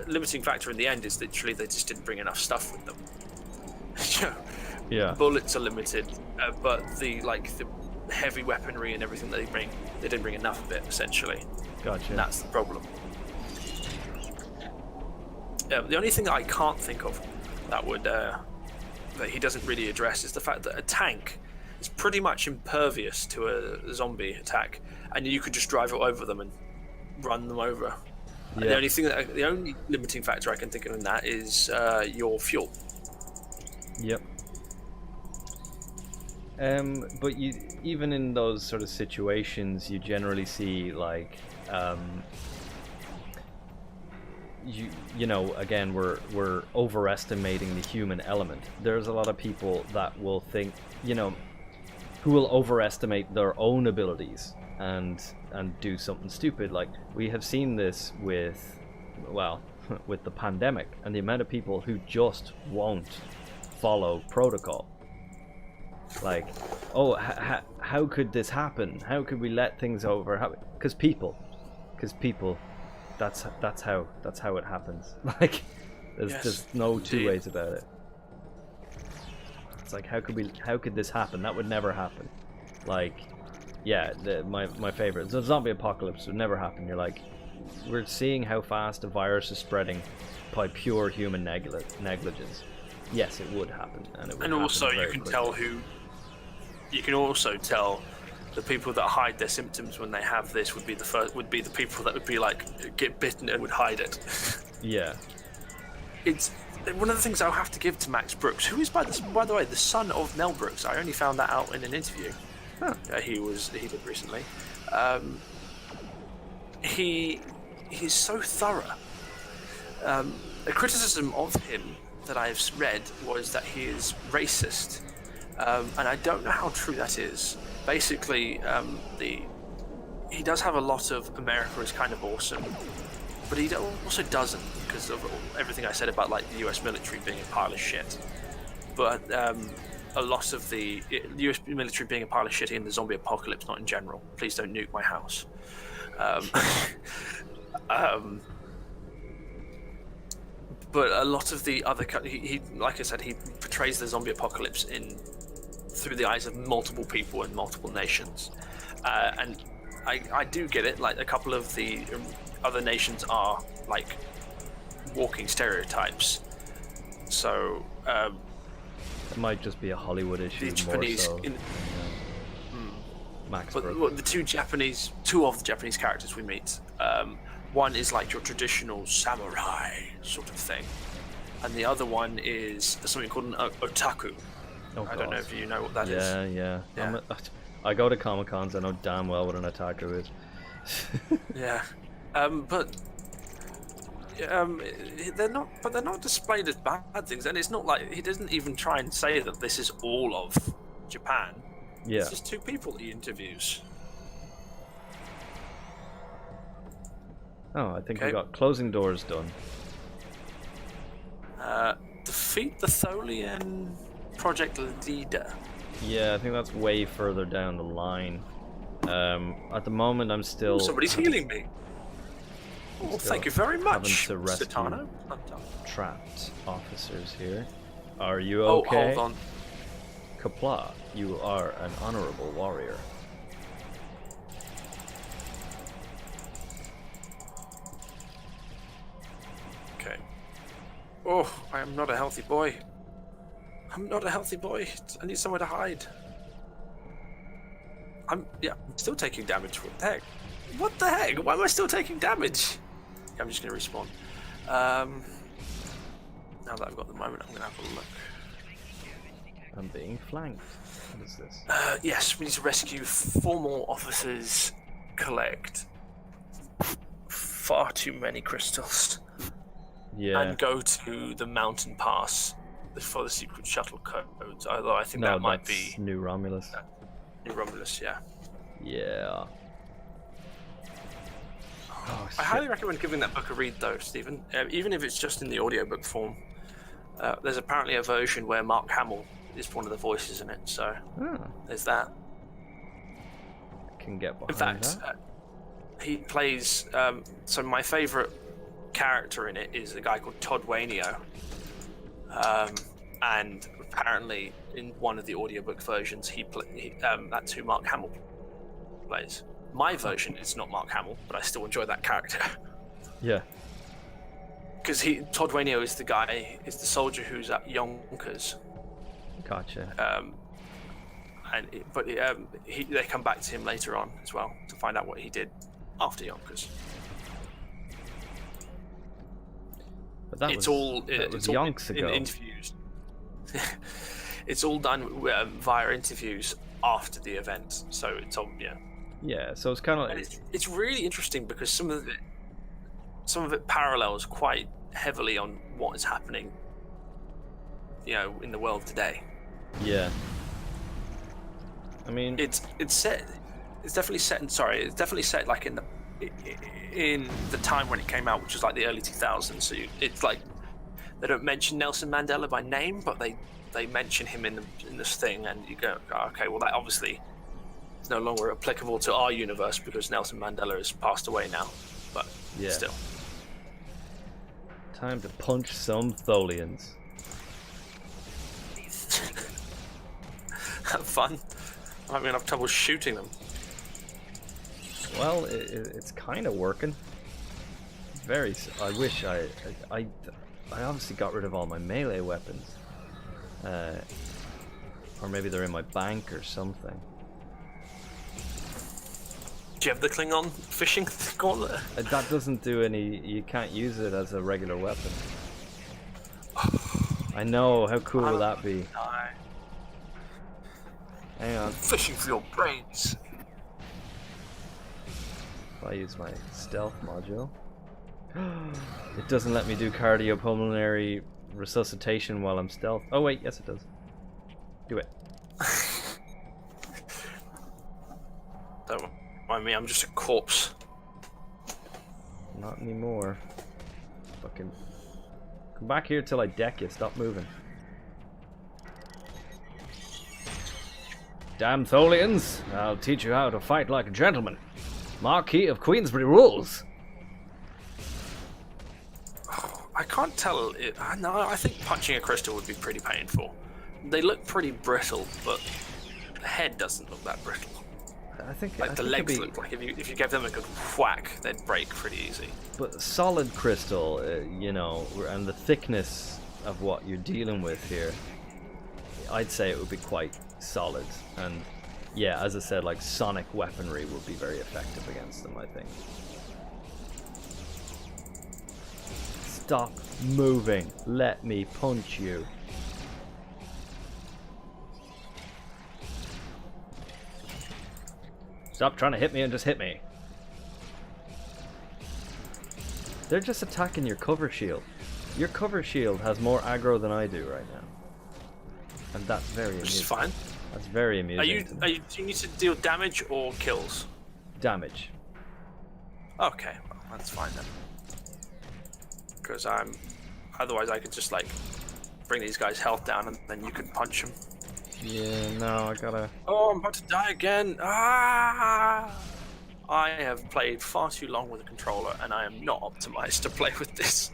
limiting factor in the end is literally they just didn't bring enough stuff with them. Yeah. Bullets are limited, but the heavy weaponry and everything they didn't bring enough of it, essentially. Gotcha. And that's the problem. The only thing that I can't think of that he doesn't really address is the fact that a tank is pretty much impervious to a zombie attack, and you could just drive it over them and run them over. And Yeah. the only limiting factor I can think of in that is your fuel. Yep. But even in those sort of situations, you generally see like, you know, again, we're overestimating the human element. There's a lot of people that will think, you know, who will overestimate their own abilities and do something stupid. Like we have seen this with the pandemic and the amount of people who just won't follow protocol. Like, oh, how could this happen? How could we let things over? Because people, that's how it happens. Like, there's no two ways about it. It's like, how could this happen? That would never happen. Like, yeah, my favorite, the zombie apocalypse would never happen. You're like, we're seeing how fast a virus is spreading by pure human negligence. Yes, it would happen, and it would. And also, happen you very can quickly. tell You can also tell the people that hide their symptoms when they have this would be the people that would be like get bitten and would hide it. Yeah. It's one of the things I'll have to give to Max Brooks, who is by the way the son of Mel Brooks. I only found that out in an interview. Huh. He did recently. He's so thorough. A criticism of him that I've read was that he is racist. And I don't know how true that is. Basically, he does have a lot of America is kind of awesome, but he also doesn't, because of everything I said about like the US military being a pile of shit. But a lot of the US military being a pile of shit in the zombie apocalypse, not in general. Please don't nuke my house. But a lot of the other, he like I said, he portrays the zombie apocalypse through the eyes of multiple people and multiple nations, and I do get it. Like a couple of the other nations are like walking stereotypes, so it might just be a Hollywood issue the Japanese. more so. Max But the two of the Japanese characters we meet, one is like your traditional samurai sort of thing, and the other one is something called an otaku. Oh, I don't know if you know what that is. Yeah. Yeah. I go to Comic Cons. I know damn well what an otaku is. Yeah, but they're not displayed as bad things, and it's not like he doesn't even try and say that this is all of Japan. Yeah. It's just two people he interviews. Oh, I think Okay. we got closing doors done. Defeat the Tholian project leader. Yeah, I think that's way further down the line. At the moment, I'm still Somebody's healing me. Well, thank you very much, having to rescue Satano. trapped officers here. Are you Oh, okay? hold on. Kapla, you are an honorable warrior. Okay. Oh, I am not a healthy boy. I'm not a healthy boy. I need somewhere to hide. I'm still taking damage. What the heck? What the heck? Why am I still taking damage? I'm just gonna respawn. Now that I've got the moment, I'm gonna have a look. I'm being flanked. What is this? Yes, we need to rescue 4 more officers. Collect far too many crystals. Yeah. And go to the mountain pass for the secret shuttle codes. Although I think No, that might that's be New Romulus. New Romulus, yeah. Yeah. Oh, I highly recommend giving that book a read, though, Stephen. Even if it's just in the audiobook form. There's apparently a version where Mark Hamill is one of the voices in it, so there's that. Can get behind In fact, that. he plays. So my favourite character in it is a guy called Todd Wainio, and apparently in one of the audiobook versions, that's who Mark Hamill plays. My version is not Mark Hamill, but I still enjoy that character. Yeah. Because Todd Wainio is the soldier who's at Yonkers. Gotcha. They come back to him later on as well to find out what he did after Yonkers. But that was yonks ago. In interviews. It's all done via interviews after the event, so it's all Yeah, so it's kind of like it's really interesting because some of it parallels quite heavily on what is happening, in the world today. yeah. I mean, It's definitely set like in the time when it came out, which was like the early 2000s. So it's like they don't mention Nelson Mandela by name, but they mention him in this thing, and you go, okay, well that obviously is no longer applicable to our universe because Nelson Mandela has passed away now. But yeah. still, Time to punch some Tholians. have fun. I'm gonna have trouble shooting them. Well, it's kind of working. I wish I obviously got rid of all my melee weapons. Or maybe they're in my bank or something. Do you have the Klingon fishing gauntlet? That doesn't do any. You can't use it as a regular weapon. I know. How cool will that be? Hang on. Fishing for your brains. If I use my stealth module. It doesn't let me do cardiopulmonary resuscitation while I'm stealth. Oh wait, yes it does. Do it. mean, I'm just a corpse. Not anymore. Fucking come back here till I deck you. Stop moving. Damn Tholians! I'll teach you how to fight like a gentleman. Marquis of Queensbury rules. I can't tell. No, I think punching a crystal would be pretty painful. They look pretty brittle, but the head doesn't look that brittle. I think Like the legs look like if you gave them a good whack, they'd break pretty easy. But solid crystal, you know, and the thickness of what you're dealing with here, I'd say it would be quite solid. And yeah, as I said, like sonic weaponry would be very effective against them, I think. Stop moving. Let me punch you. Stop trying to hit me and just hit me. They're just attacking your cover shield. Your cover shield has more aggro than I do right now. And that's very amusing. Which is fine. That's very amusing. Do you need to deal damage or kills? Damage. Okay, well, that's fine then. Because otherwise I could just like bring these guys' health down and then you could punch them. Yeah, no, I gotta... Oh, I'm about to die again. Ah! I have played far too long with a controller and I am not optimized to play with this.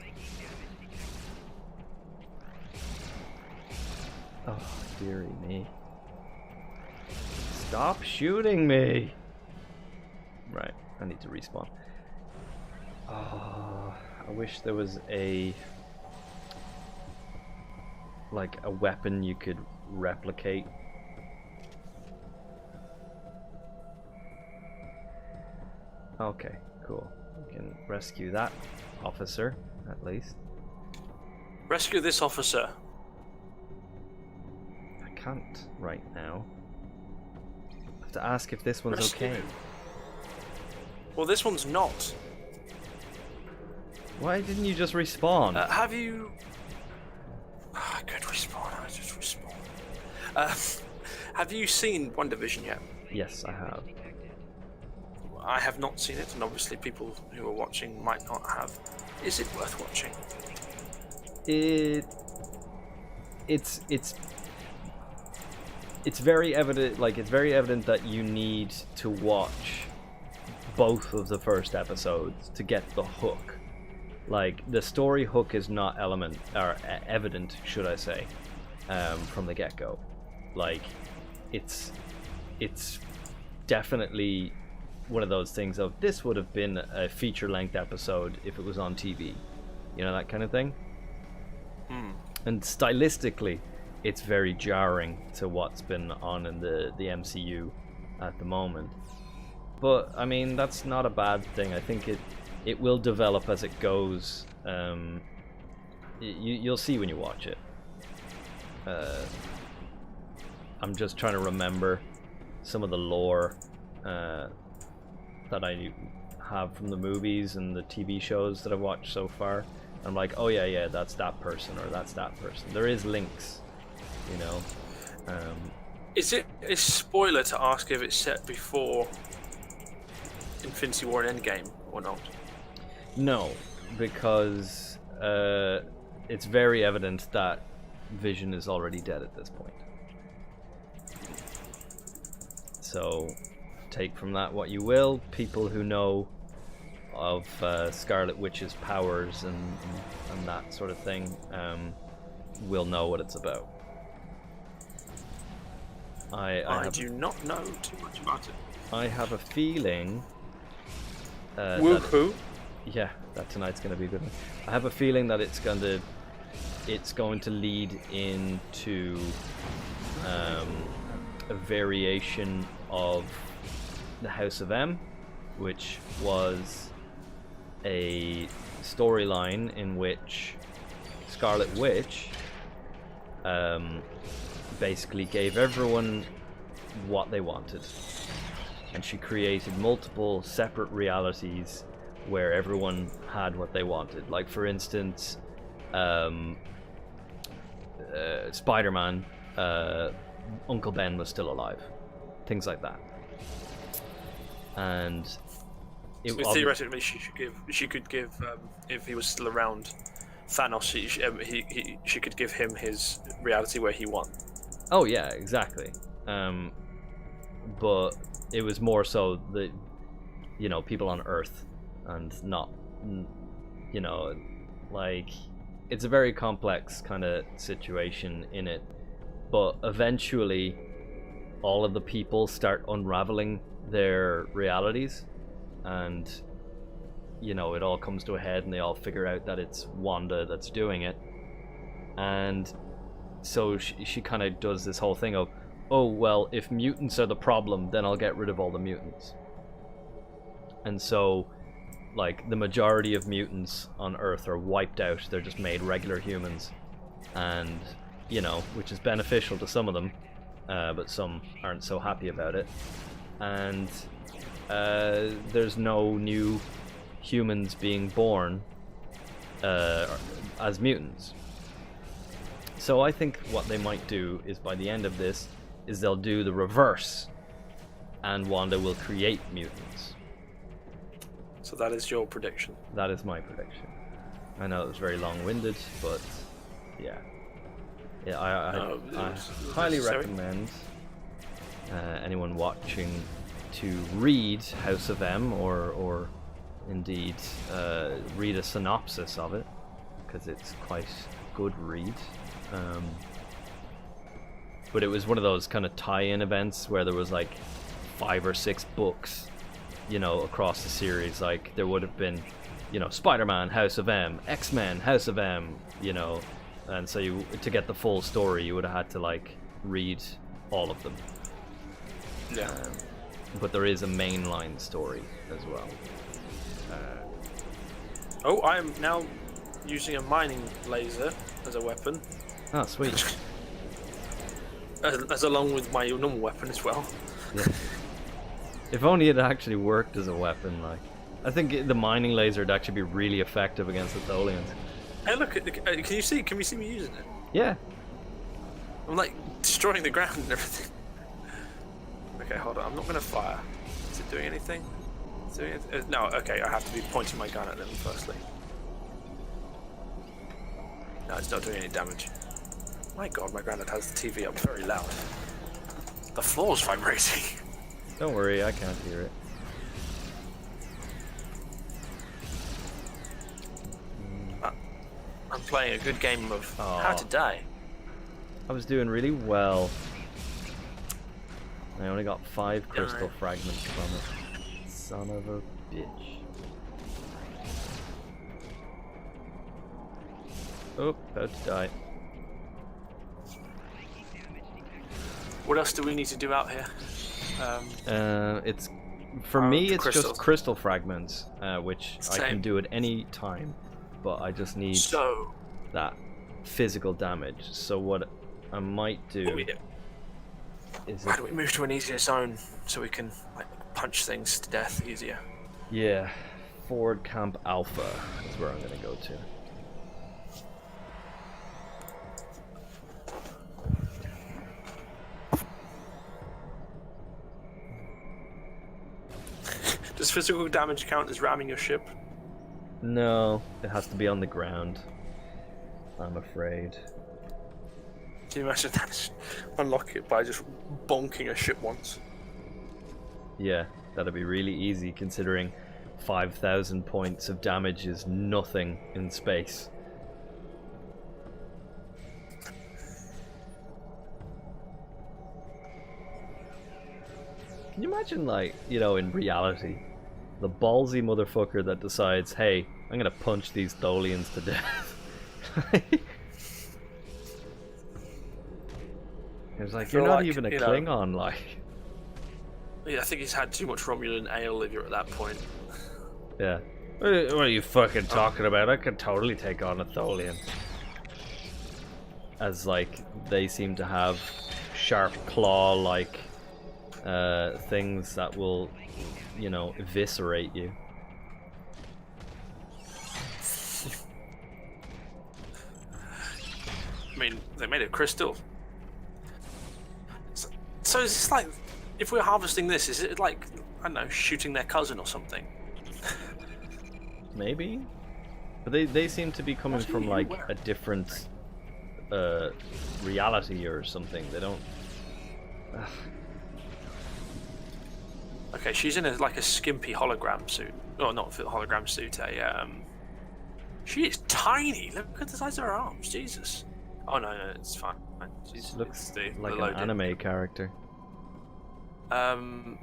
Oh, dearie me. Stop shooting me! Right, I need to respawn. Oh, I wish there was like a weapon you could replicate. Okay, cool. We can rescue that officer, at least. Rescue this officer. I can't right now. I have to ask if this one's Rescue okay. him. Well, this one's not. Why didn't you just respawn? Have you... I could respawn, I just respawn. Have you seen One Division yet? Yes, I have. I have not seen it, and obviously people who are watching might not have. Is it worth watching? It's very evident. Like, it's very evident that you need to watch both of the first episodes to get the hook. Like, the story hook is not evident, should I say, from the get-go. Like, it's definitely one of those things of, this would have been a feature-length episode if it was on TV. You know, that kind of thing? And stylistically, it's very jarring to what's been on in the MCU at the moment. But, I mean, that's not a bad thing. I think it will develop as it goes. You'll see when you watch it. I'm just trying to remember some of the lore that I have from the movies and the TV shows that I've watched so far. I'm like, oh yeah, that's that person or that's that person. There is links, you know. Is it a spoiler to ask if it's set before Infinity War and Endgame or not? No, because it's very evident that Vision is already dead at this point. So take from that what you will. People who know of Scarlet Witch's powers and that sort of thing will know what it's about. I do not know too much about it. I have a feeling Woohoo! Yeah, that tonight's going to be a good one. I have a feeling that it's going to lead into a variation of the House of M, which was a storyline in which Scarlet Witch basically gave everyone what they wanted, and she created multiple separate realities where everyone had what they wanted. Like, for instance, Spider-Man, Uncle Ben was still alive. Things like that. and it So theoretically, she could give if he was still around, Thanos. She could give him his reality where he won. Oh yeah, exactly. But it was more so that, you know, people on Earth, and not, you know, like, it's a very complex kind of situation in it. But eventually, all of the people start unraveling their realities, and, you know, it all comes to a head, and they all figure out that it's Wanda that's doing it. And so she kind of does this whole thing of, oh, well, if mutants are the problem, then I'll get rid of all the mutants. And so, like, the majority of mutants on Earth are wiped out. They're just made regular humans. And, you know, which is beneficial to some of them, but some aren't so happy about it. And there's no new humans being born as mutants. So I think what they might do is, by the end of this, is they'll do the reverse, and Wanda will create mutants. So that is your prediction. That is my prediction. I know it was very long-winded, but yeah. Yeah, I highly recommend anyone watching to read House of M, or indeed read a synopsis of it, because it's quite a good read. But it was one of those kind of tie-in events where there was like 5 or 6 books, you know, across the series. Like, there would have been, you know, Spider-Man, House of M, X-Men, House of M, you know, and so to get the full story, you would have had to, like, read all of them. Yeah. But there is a mainline story as well. Oh, I am now using a mining laser as a weapon. Oh, sweet. As along with my normal weapon as well. Yeah. If only it actually worked as a weapon, like. I think the mining laser would actually be really effective against the Tholians. Hey, look! Can you see? Can we see me using it? Yeah. I'm like destroying the ground and everything. Okay, hold on. I'm not gonna fire. Is it doing anything? Is it doing anything? No. Okay, I have to be pointing my gun at them firstly. No, it's not doing any damage. My God, my granddad has the TV up very loud. The floor's vibrating. Don't worry, I can't hear it. I'm playing a good game of How to Die. I was doing really well. I only got 5 crystal fragments from it. Son of a bitch. Oh, about to die. What else do we need to do out here? It's for me. It's crystals. just crystal fragments, which Same. I can do at any time, but I just need that physical damage. So what I might do is, why don't we move to an easier zone so we can like punch things to death easier? Yeah, Ford Camp Alpha is where I'm gonna go to. Does physical damage count as ramming your ship? No, it has to be on the ground, I'm afraid. Can you imagine that? Unlock it by just bonking a ship once. Yeah, that'd be really easy considering 5,000 points of damage is nothing in space. Can you imagine, like, you know, in reality, the ballsy motherfucker that decides, hey, I'm gonna punch these Tholians to death. It's like, you're not even a Klingon, like. Yeah, I think he's had too much Romulan ale if you're at that point. Yeah. What are you fucking talking about? I could totally take on a Tholian. As, like, they seem to have sharp claw-like things that will, you know, eviscerate you. I mean, they made it crystal. So is this like, if we're harvesting this, is it like, don't know, shooting their cousin or something. Maybe, but they seem to be coming from like a different reality or something. They don't. Ugh. Okay, she's in like a skimpy hologram suit. Oh, not a hologram suit. She is tiny. Look at the size of her arms. Jesus. Oh no, it's fine. She looks like an anime character. I'm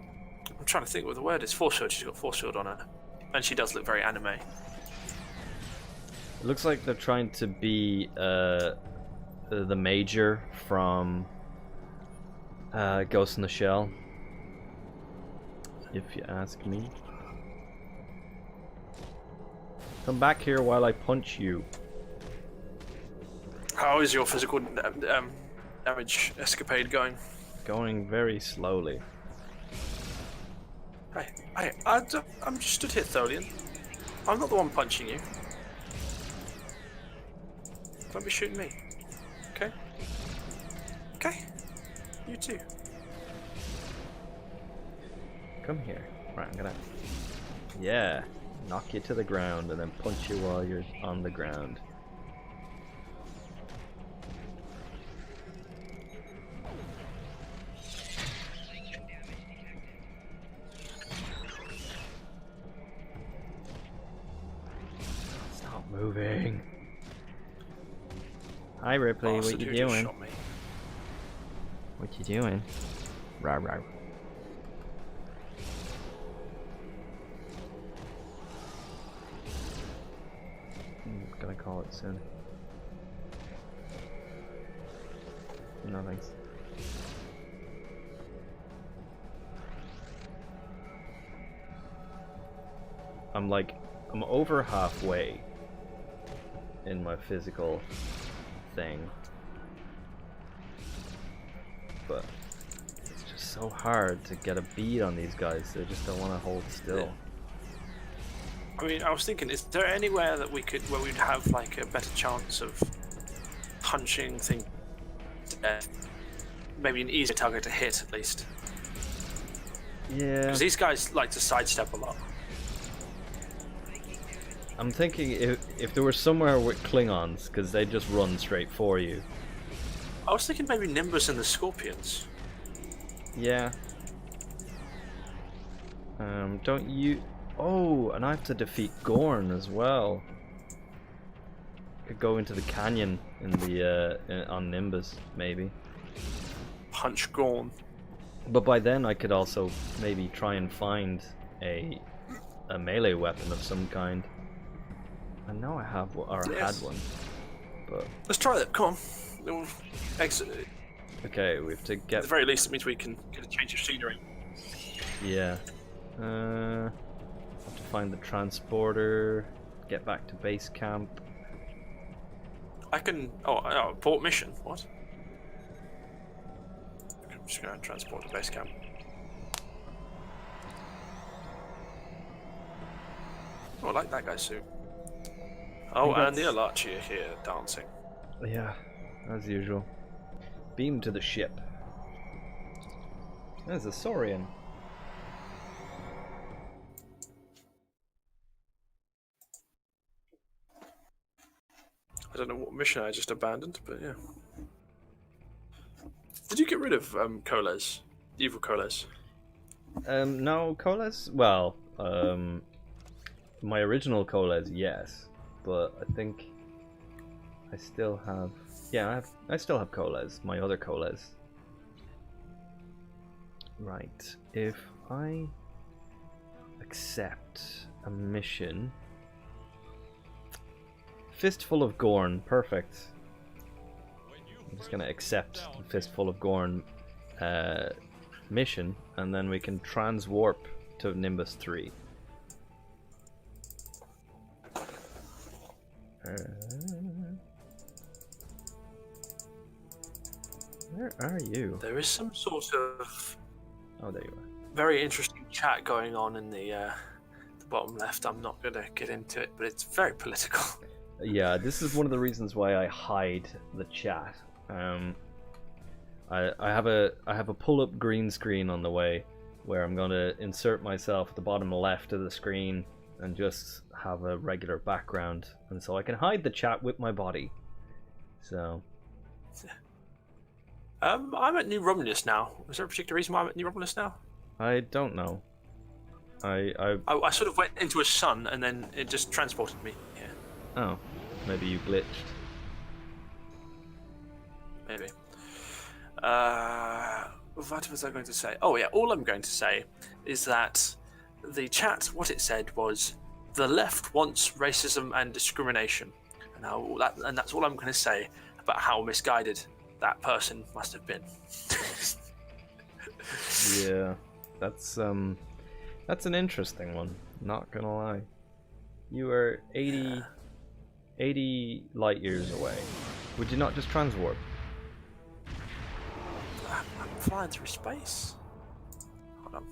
trying to think what the word is. Force field. She's got force field on her, and she does look very anime. It looks like they're trying to be the Major from Ghost in the Shell, if you ask me. Come back here while I punch you. How is your physical damage escapade going? Going very slowly. Hey, I'm just stood here, Tholian. I'm not the one punching you. Don't be shooting me. Okay? Okay? You too. Come here. Right, I'm gonna... Yeah. Knock you to the ground and then punch you while you're on the ground. Stop moving. Hi Ripley, what you doing? What you doing? Rawr rawr. Gonna call it soon. No thanks. I'm over halfway in my physical thing, but it's just so hard to get a bead on these guys. They just don't want to hold still. Yeah. I mean, I was thinking, is there anywhere that we'd have like a better chance of punching things to death? Maybe an easier target to hit, at least. Yeah. Because these guys like to sidestep a lot. I'm thinking if there was somewhere with Klingons, because they just run straight for you. I was thinking maybe Nimbus and the Scorpions. Yeah. Don't you... Oh, and I have to defeat Gorn as well. Could go into the canyon in the on Nimbus, maybe. Punch Gorn. But by then I could also maybe try and find a melee weapon of some kind. I know I have or had one, but let's try that. Come on. Exit. Okay, we have to get. At the very least, it means we can get a change of scenery. Yeah. Have to find the transporter. Get back to base camp. I can. Oh, port mission. What? I'm just gonna transport to base camp. Oh, I like that guy's suit. Oh, and the Alachi are here dancing. Yeah, as usual. Beam to the ship. There's a Saurian. I don't know what mission I just abandoned, but yeah. Did you get rid of Koles? Evil Koles? No, Koles? Well, my original Koles, yes. But I think I still have... Yeah, I still have Koles, my other Koles. Right, if I accept a mission... Fistful of Gorn, perfect. I'm just gonna accept the Fistful of Gorn mission, and then we can transwarp to Nimbus 3. Where are you? There is some sort of... Oh, there you are. Very interesting chat going on in the bottom left. I'm not gonna get into it, but it's very political. Yeah, this is one of the reasons why I hide the chat. I have a pull-up green screen on the way, where I'm going to insert myself at the bottom left of the screen and just have a regular background, and so I can hide the chat with my body. So I'm at New Romulus now. Is there a particular reason why I'm at New Romulus now? I don't know. I I sort of went into a sun and then it just transported me here. Oh, maybe you glitched. Maybe. What was I going to say? Oh yeah, all I'm going to say is that the chat, what it said was, the left wants racism and discrimination. And that's all I'm going to say about how misguided that person must have been. Yeah, that's an interesting one. Not gonna lie. You are 80 light years away. Would you not just transwarp? I'm flying through space. Hold on.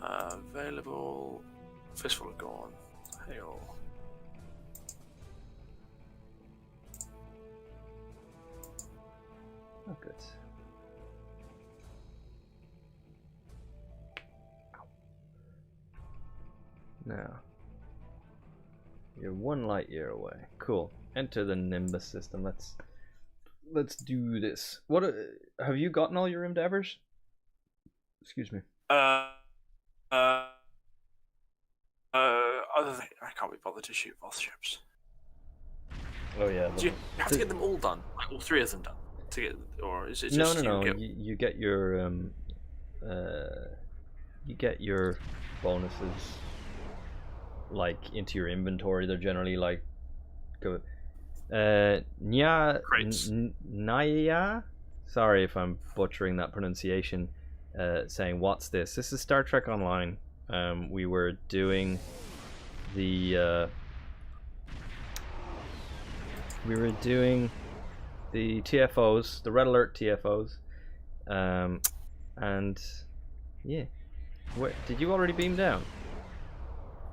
Available. Fistful of Gone. Hail. Oh, good. Ow. Now, you're 1 light year away. Cool. Enter the Nimbus system. Let's do this. What have you gotten all your endeavors? Excuse me. Other than I can't be bothered to shoot both ships. Oh yeah. Do you have to get them all done? Like all 3 of them done? To get, or is it just No. You get your bonuses like into your inventory. They're generally like go Naya. Sorry if I'm butchering that pronunciation. Saying what's this? This is Star Trek Online. We were doing the TFOs, the Red Alert TFOs, and yeah. Did you already beam down?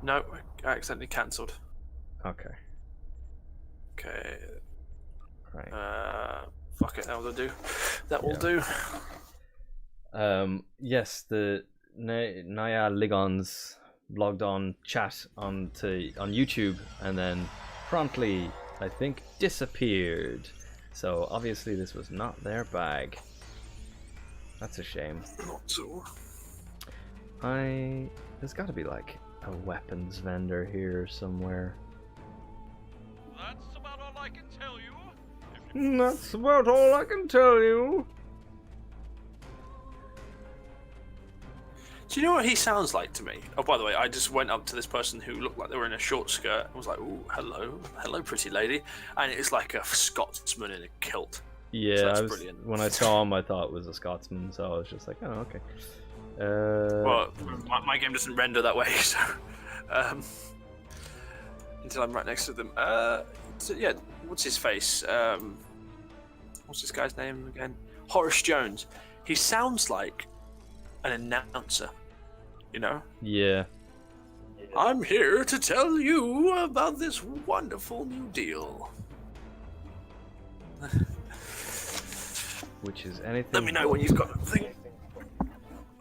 No, I accidentally cancelled. Okay. Okay. Right. Fuck it, that will do. That will do. Yes, the Naya Ligons logged on chat on YouTube and then promptly, I think, disappeared. So obviously this was not their bag. That's a shame. Not so. There's got to be like a weapons vendor here somewhere. That's about all I can tell you. That's about all I can tell you. Do you know what he sounds like to me? Oh, by the way, I just went up to this person who looked like they were in a short skirt and was like, "Ooh, hello, pretty lady," and it's like a Scotsman in a kilt. Yeah, so that's brilliant. When I saw him, I thought it was a Scotsman, so I was just like, "Oh, okay." Well, my game doesn't render that way, so until I'm right next to them. So yeah, what's his face? What's this guy's name again? Horace Jones. He sounds like an announcer. You know? Yeah. I'm here to tell you about this wonderful new deal. Which is anything. Let me know when you've got a thing.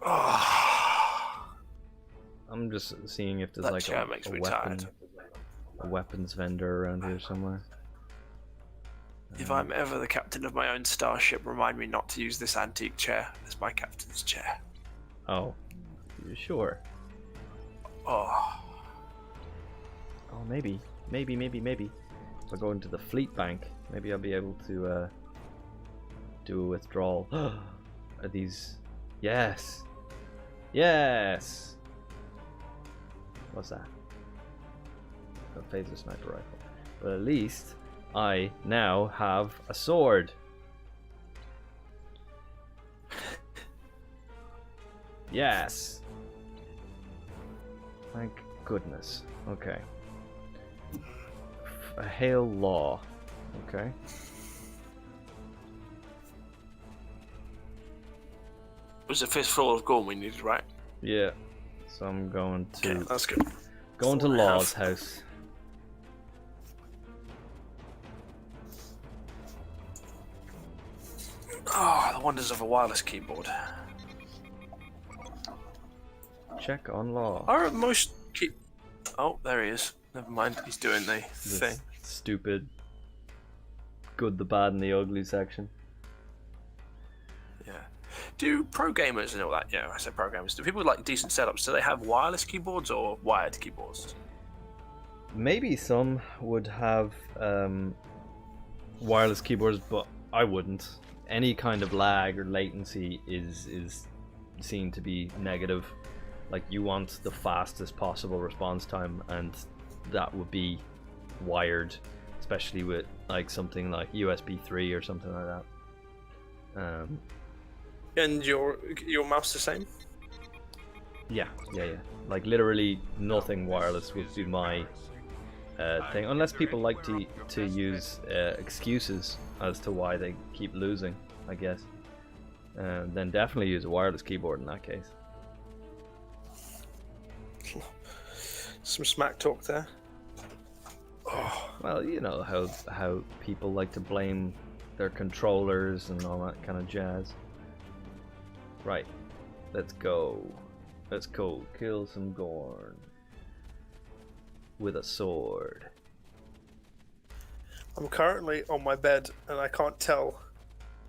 Oh. I'm just seeing if there's That like chair makes me tired. a weapons vendor around here somewhere. If I'm ever the captain of my own starship, remind me not to use this antique chair as my captain's chair. Oh, you sure? Oh. Oh, maybe. If I go into the fleet bank, maybe I'll be able to do a withdrawal. Are these? Yes. Yes. What's that? A phaser sniper rifle. But at least I now have a sword. Yes. Thank goodness. Okay. A Hail Law. Okay. It was a fistful of gold we needed, right? Yeah. So I'm going to Okay, that's good. going to That's all I Law's have. house. wonders of a wireless keyboard. Check on law. Are most Oh, there he is. Never mind. He's doing the thing. This stupid good, the bad, and the ugly section. Yeah. Do pro gamers and all that? Yeah, I say pro gamers. Do people with like decent setups? Do they have wireless keyboards or wired keyboards? Maybe some would have wireless keyboards, but I wouldn't. Any kind of lag or latency is seen to be negative. Like, you want the fastest possible response time, and that would be wired, especially with like something like USB 3 or something like that. And your mouse the same? Yeah. Like, literally nothing wireless would be my thing, unless people like to use excuses as to why they keep losing, I guess. Then definitely use a wireless keyboard in that case. Some smack talk there. Oh. Well, you know how people like to blame their controllers and all that kind of jazz. Right, let's go. Let's go kill some Gorn with a sword. I'm currently on my bed and I can't tell.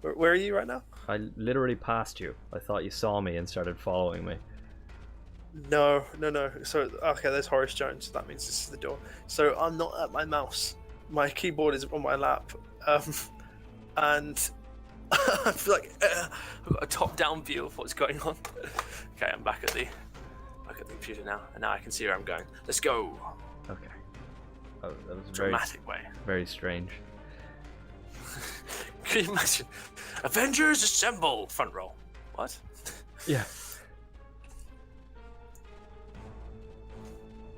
Where are you right now? I literally passed you. I thought you saw me and started following me. No. So, okay, there's Horace Jones. That means this is the door. So I'm not at my mouse. My keyboard is on my lap. And I feel like I've got a top-down view of what's going on. Okay, I'm back at the computer now, and now I can see where I'm going. Let's go. Okay. Oh, that was a Dramatic way. Very strange. Can you imagine? Avengers assemble! Front row. What? Yeah.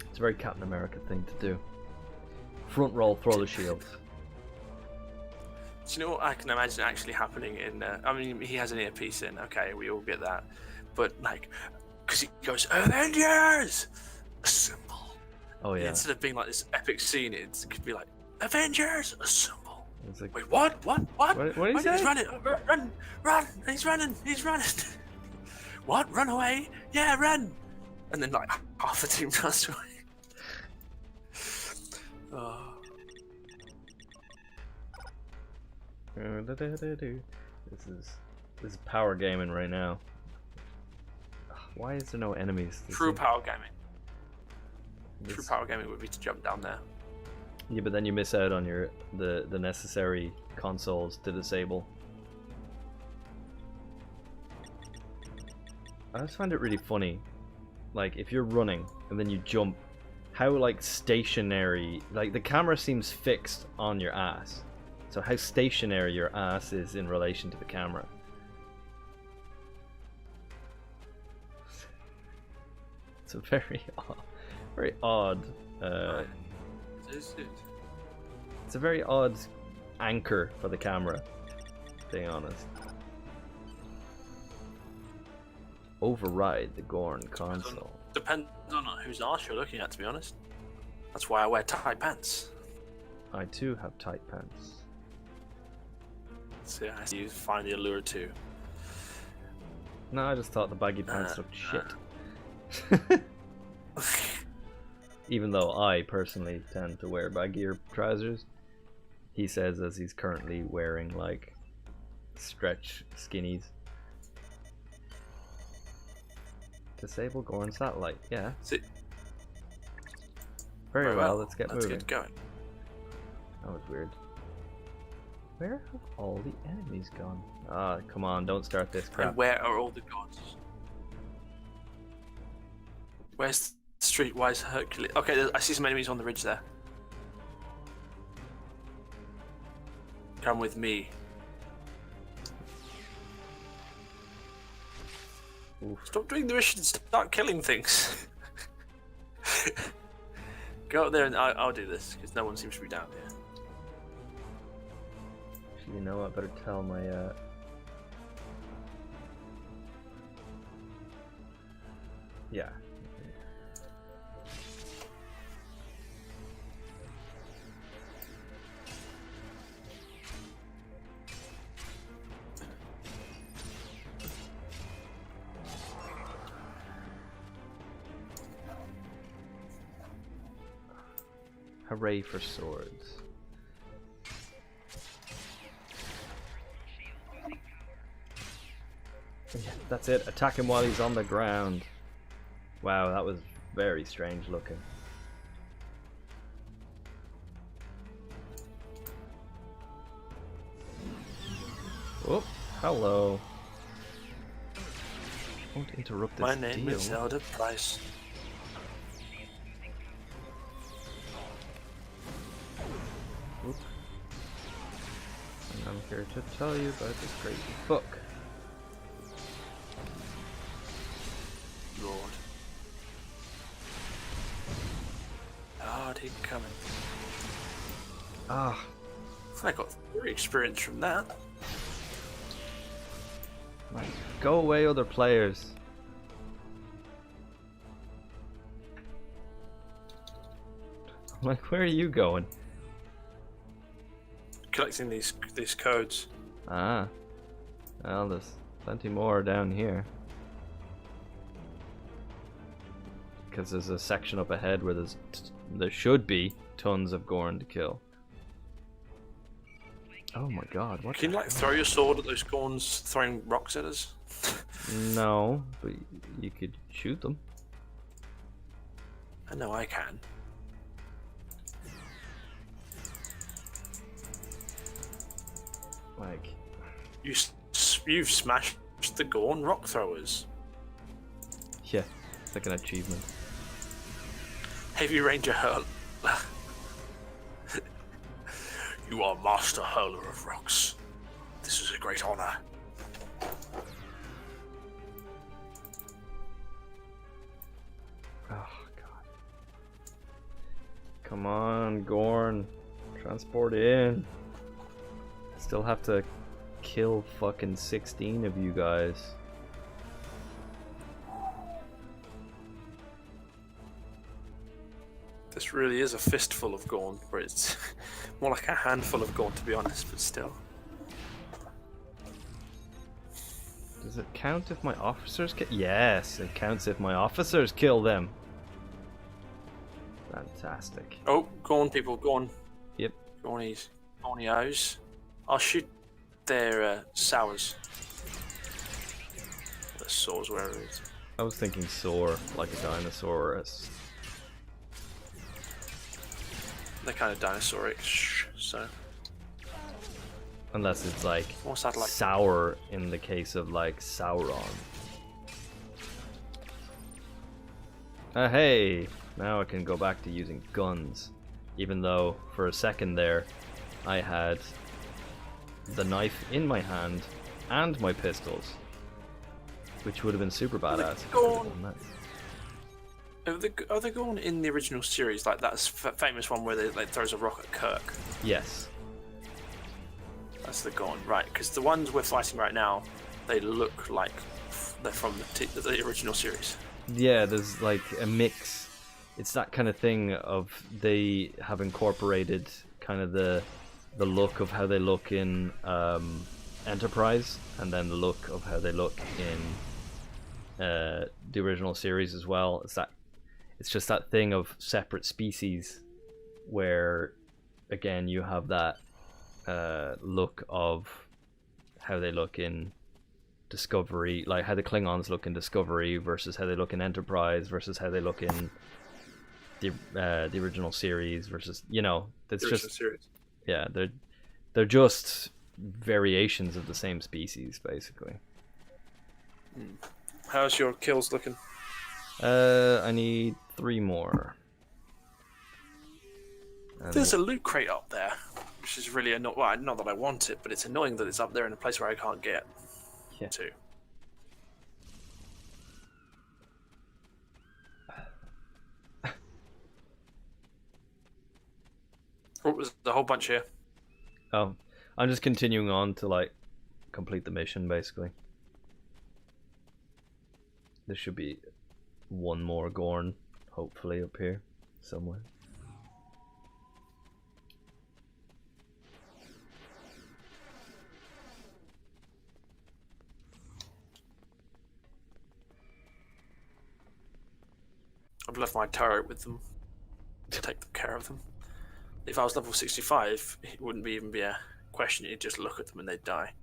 It's a very Captain America thing to do. Front roll, throw the shield. Do you know what I can imagine actually happening in... I mean, he has an earpiece in, okay, we all get that. But, like, because he goes, Avengers! Assemble. Oh, yeah. Instead of being like this epic scene, it could be like, Avengers! Assemble. It's like, Wait, what? What did he say? He's running. Run! He's running! What? Run away! Yeah, run! And then, like, half the team runs away. Oh. This is power gaming right now. Why is there no enemies? True power gaming. True power gaming would be to jump down there. Yeah, but then you miss out on the necessary consoles to disable. I just find it really funny, like, if you're running and then you jump, how like stationary, like the camera seems fixed on your ass. So how stationary your ass is in relation to the camera. It's a very odd. It's a very odd anchor for the camera, being honest. Override the Gorn console. Depends on whose arse you're looking at, to be honest. That's why I wear tight pants. I too have tight pants. So yeah, I see you find the allure too. No, I just thought the baggy pants looked shit. Even though I personally tend to wear baggier trousers, he says, as he's currently wearing like stretch skinnies. Disable Gorn satellite, yeah. Very well, let's get moving. Let's get going. That was weird. Where have all the enemies gone? Ah, come on, don't start this crap. And where are all the gods? Where's the street? Why is Hercules? Okay, I see some enemies on the ridge there. Come with me. Oof. Stop doing the mission and start killing things. Go up there and I'll do this, because no one seems to be down here. You know what, I better tell my yeah. Hooray for swords. Yeah, that's it. Attack him while he's on the ground. Wow, that was very strange looking. Oh, hello. Don't interrupt this My name deal. is Zelda Price. Oop. And I'm here to tell you about this great book. Lord. Hard hit coming. Ah, I got 3 experience from that. like, go away, other players. Like, where are you going? Collecting these codes. Ah, well, there's plenty more down here. Because there's a section up ahead where there should be tons of Gorn to kill. Oh my god, what Can you like throw your sword at those Gorns throwing rocks at us? No, but you could shoot them. I know I can. Like, You've smashed the Gorn rock throwers. yeah, it's like an achievement. Heavy Ranger Hurler. You are Master Hurler of Rocks. This is a great honor. Oh god. Come on, Gorn. Transport in. Still have to kill fucking 16 of you guys. This really is a fistful of Gorn, where it's more like a handful of Gorn, to be honest, but still. Does it count if my officers kill? Yes, it counts if my officers kill them. Fantastic. Oh, Gorn people, Gorn. Yep. Gornies. Gornios. I'll shoot their sours. The saws, wherever it is. I was thinking soar, like a dinosaur. Or They're kind of dinosauric, so. unless it's like What's that like? sour in the case of like Sauron. Hey! Now I can go back to using guns. Even though for a second there I had the knife in my hand and my pistols. Which would have been super badass. if I could have done that. Are they Gorn in the original series? Like that famous one where they throws a rock at Kirk? Yes. That's the Gorn, right? Because the ones we're fighting right now, they look like they're from the original series. Yeah, there's like a mix. It's that kind of thing of they have incorporated kind of the look of how they look in Enterprise, and then the look of how they look in the original series as well. It's just that thing of separate species, where again you have that look of how they look in Discovery, like how the Klingons look in Discovery versus how they look in Enterprise versus how they look in the original series versus, you know, it's just Series. yeah, they're just variations of the same species basically. How's your kills looking? I need 3 more. And There's a loot crate up there, which is really annoying. Well, not that I want it, but it's annoying that it's up there in a place where I can't get Yeah. to. Oh, there's a whole bunch here. Oh, I'm just continuing on to like complete the mission basically. There should be 1 more Gorn hopefully up here somewhere. I've left my turret with them to take care of them. If I was level 65, it wouldn't even be a question. You'd just look at them and they'd die.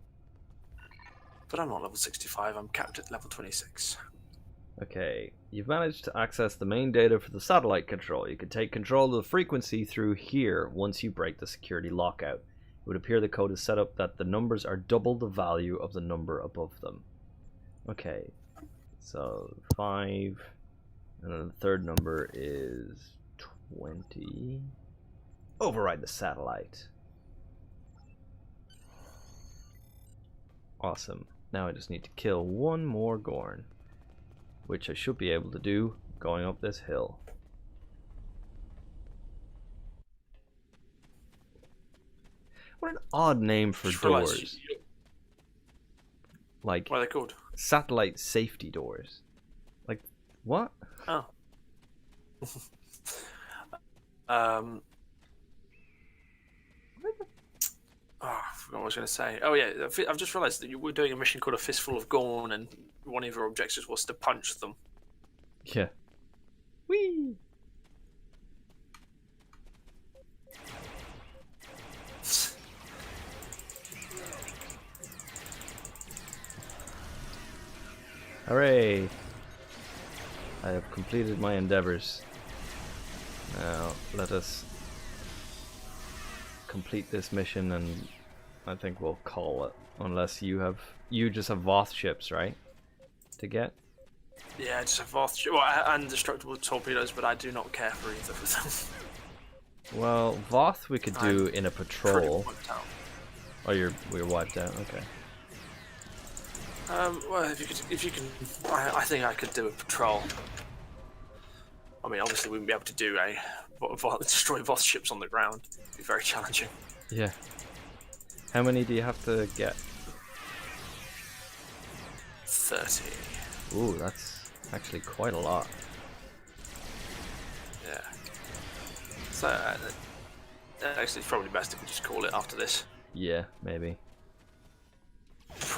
But I'm not level 65. I'm capped at level 26. Okay, you've managed to access the main data for the satellite control. You can take control of the frequency through here once you break the security lockout. It would appear the code is set up that the numbers are double the value of the number above them. Okay, so 5, and then the third number is 20. Override the satellite. Awesome. Now I just need to kill one more Gorn, which I should be able to do going up this hill. What an odd name for doors. Like, what are they called? Satellite safety doors. Like, what? Oh. Oh, I forgot what I was going to say. Oh yeah, I've just realised that you were doing a mission called A Fistful of Gorn, and one of your objectives was to punch them. Yeah. Whee! Hooray! I have completed my endeavors. Now, let us complete this mission, and I think we'll call it. Unless you just have Voth ships, right? To get? Yeah, I just have Voth and destructible torpedoes, but I do not care for either of them. Well, Voth we could do in a patrol. Oh, we're wiped out. Okay. Well, if you can, I think I could do a patrol. I mean, obviously we wouldn't be able to do destroy Voth ships on the ground. It'd be very challenging. Yeah. How many do you have to get? 30. Ooh, that's actually quite a lot. Yeah. So, actually, it's probably best if we just call it after this. Yeah, maybe.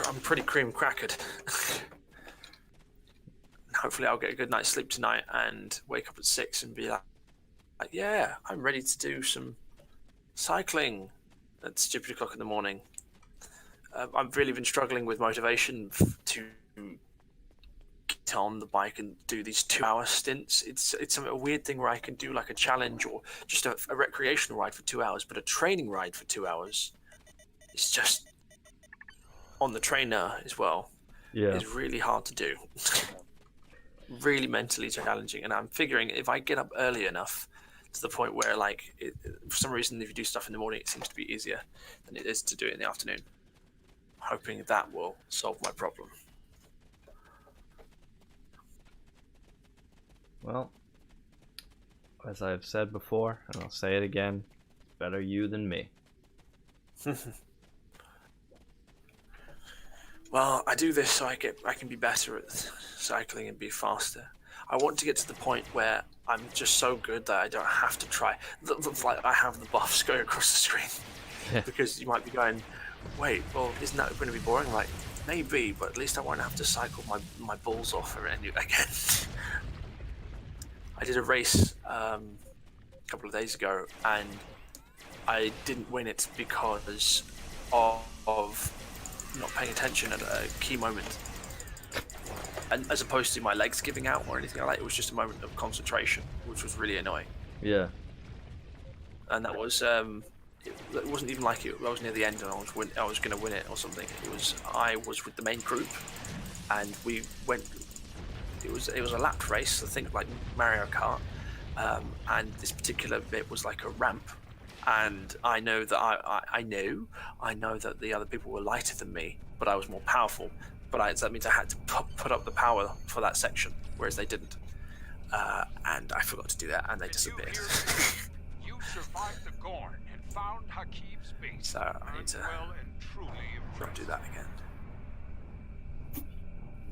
I'm pretty cream crackered. Hopefully I'll get a good night's sleep tonight and wake up at 6 and be like, yeah, I'm ready to do some cycling at stupid o'clock in the morning. I've really been struggling with motivation to get on the bike and do these 2-hour stints. It's a weird thing where I can do like a challenge or just a recreational ride for 2 hours, but a training ride for 2 hours is just on the trainer as well. Yeah. It's really hard to do. Really mentally challenging, and I'm figuring if I get up early enough to the point where, like, for some reason, if you do stuff in the morning, it seems to be easier than it is to do it in the afternoon. Hoping that will solve my problem. Well, as I've said before, and I'll say it again, better you than me. Well, I do this so I can be better at cycling and be faster. I want to get to the point where I'm just so good that I don't have to try. Like I have the buffs going across the screen. Yeah. Because you might be going, wait, well, isn't that going to be boring? Like, maybe, but at least I won't have to cycle my balls off again. I did a race a couple of days ago, and I didn't win it because of not paying attention at a key moment, and as opposed to my legs giving out or anything like that. It was just a moment of concentration, which was really annoying. Yeah. And that was it wasn't even like I was near the end and I was going to win it or something. I was with the main group, and we went. It was a lap race, I think, like Mario Kart, and this particular bit was like a ramp. And I know that I know that the other people were lighter than me, but I was more powerful. But that means I had to put up the power for that section, whereas they didn't. And I forgot to do that, and they disappeared. You survived the Gorn and found Hakib's base. So I need to not do that again.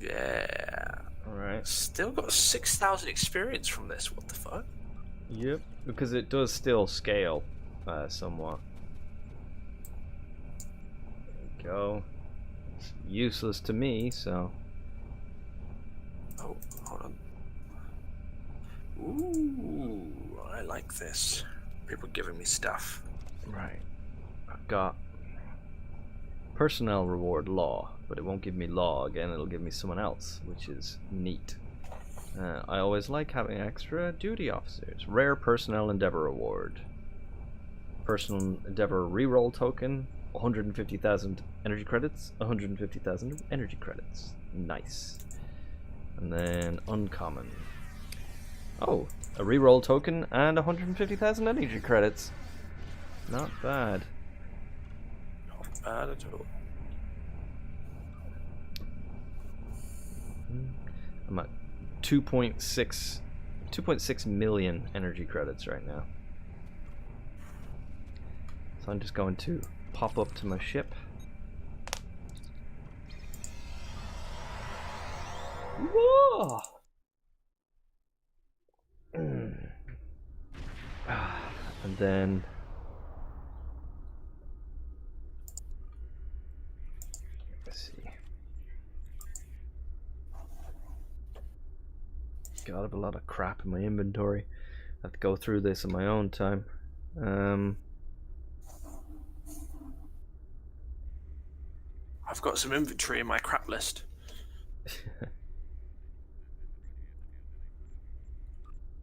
Yeah. All right. Still got 6,000 experience from this. What the fuck? Yep. Because it does still scale. Somewhat. There we go. It's useless to me, so. Oh, hold on. Ooh, I like this. People giving me stuff. Right. I've got personnel reward law, but it won't give me law again, it'll give me someone else, which is neat. I always like having extra duty officers. Rare personnel endeavor award. Personal endeavor reroll token, 150,000 energy credits, 150,000 energy credits. Nice. And then uncommon. Oh, a reroll token and 150,000 energy credits. Not bad. Not bad at all. I'm at 2.6 million energy credits right now. So I'm just going to pop up to my ship. Whoa! And then let's see. God, I have a lot of crap in my inventory. I have to go through this in my own time. I've got some inventory in my crap list.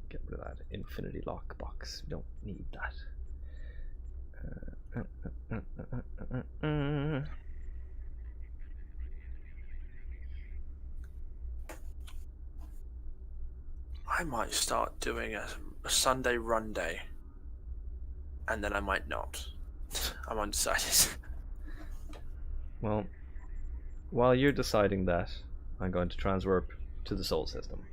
Get rid of that infinity lockbox. We don't need that. I might start doing a Sunday run day, and then I might not. I'm undecided. Well, while you're deciding that, I'm going to transwarp to the Sol system.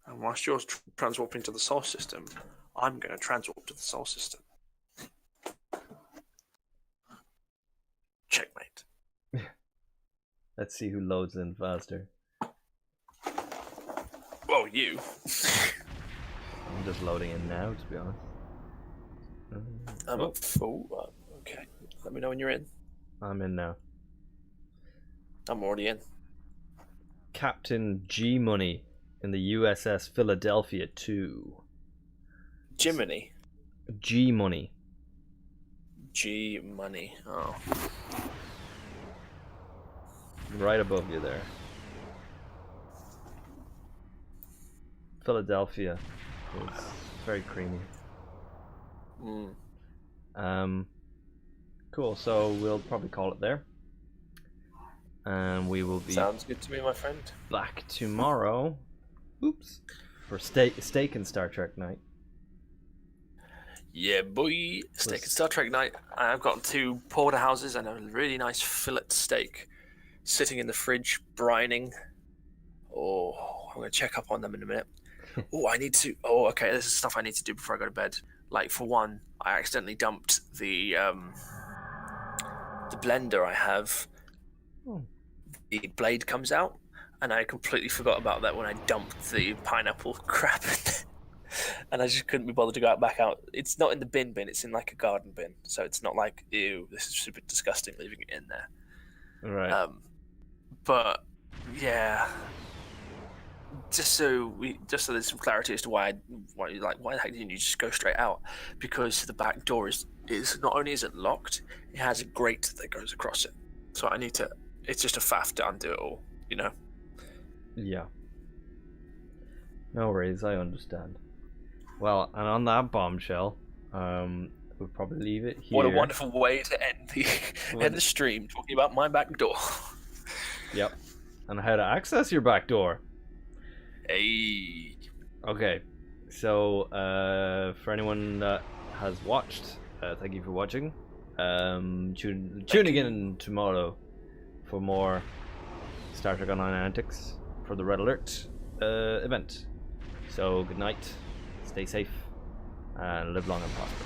And whilst you're transwarping to the Sol system, I'm going to transwarp to the Sol system. Checkmate. Let's see who loads in faster. Well, you. I'm just loading in now, to be honest. I'm up full. Okay. Let me know when you're in. I'm in now. I'm already in. Captain G Money in the USS Philadelphia 2. Jiminy. G Money. G Money. Oh. Right above you there. Philadelphia is very creamy. Cool, so we'll probably call it there. And we will be Sounds good to me, my friend. back tomorrow. Oops. For steak and Star Trek night. Yeah, boy. Steak and Star Trek night. I've got 2 porterhouses and a really nice fillet steak sitting in the fridge, brining. Oh, I'm going to check up on them in a minute. Okay, this is stuff I need to do before I go to bed. Like, for one, I accidentally dumped the blender I have. The blade comes out, and I completely forgot about that when I dumped the pineapple crap in there. And I just couldn't be bothered to go back out. It's not in the bin, it's in like a garden bin. So it's not like, ew, this is super disgusting leaving it in there. Right. But yeah, just so there's some clarity as to why the heck didn't you just go straight out? Because the back door is not only is it locked, it has a grate that goes across it. So it's just a faff to undo it all, you know? Yeah. No worries, I understand. Well, and on that bombshell, we'll probably leave it here. What a wonderful way to end the stream, talking about my back door. Yep. And how to access your back door. Hey. Okay. So, for anyone that has watched, thank you for watching. Tuning in tomorrow for more Star Trek Online antics for the Red Alert event. So, good night, stay safe, and live long and prosper.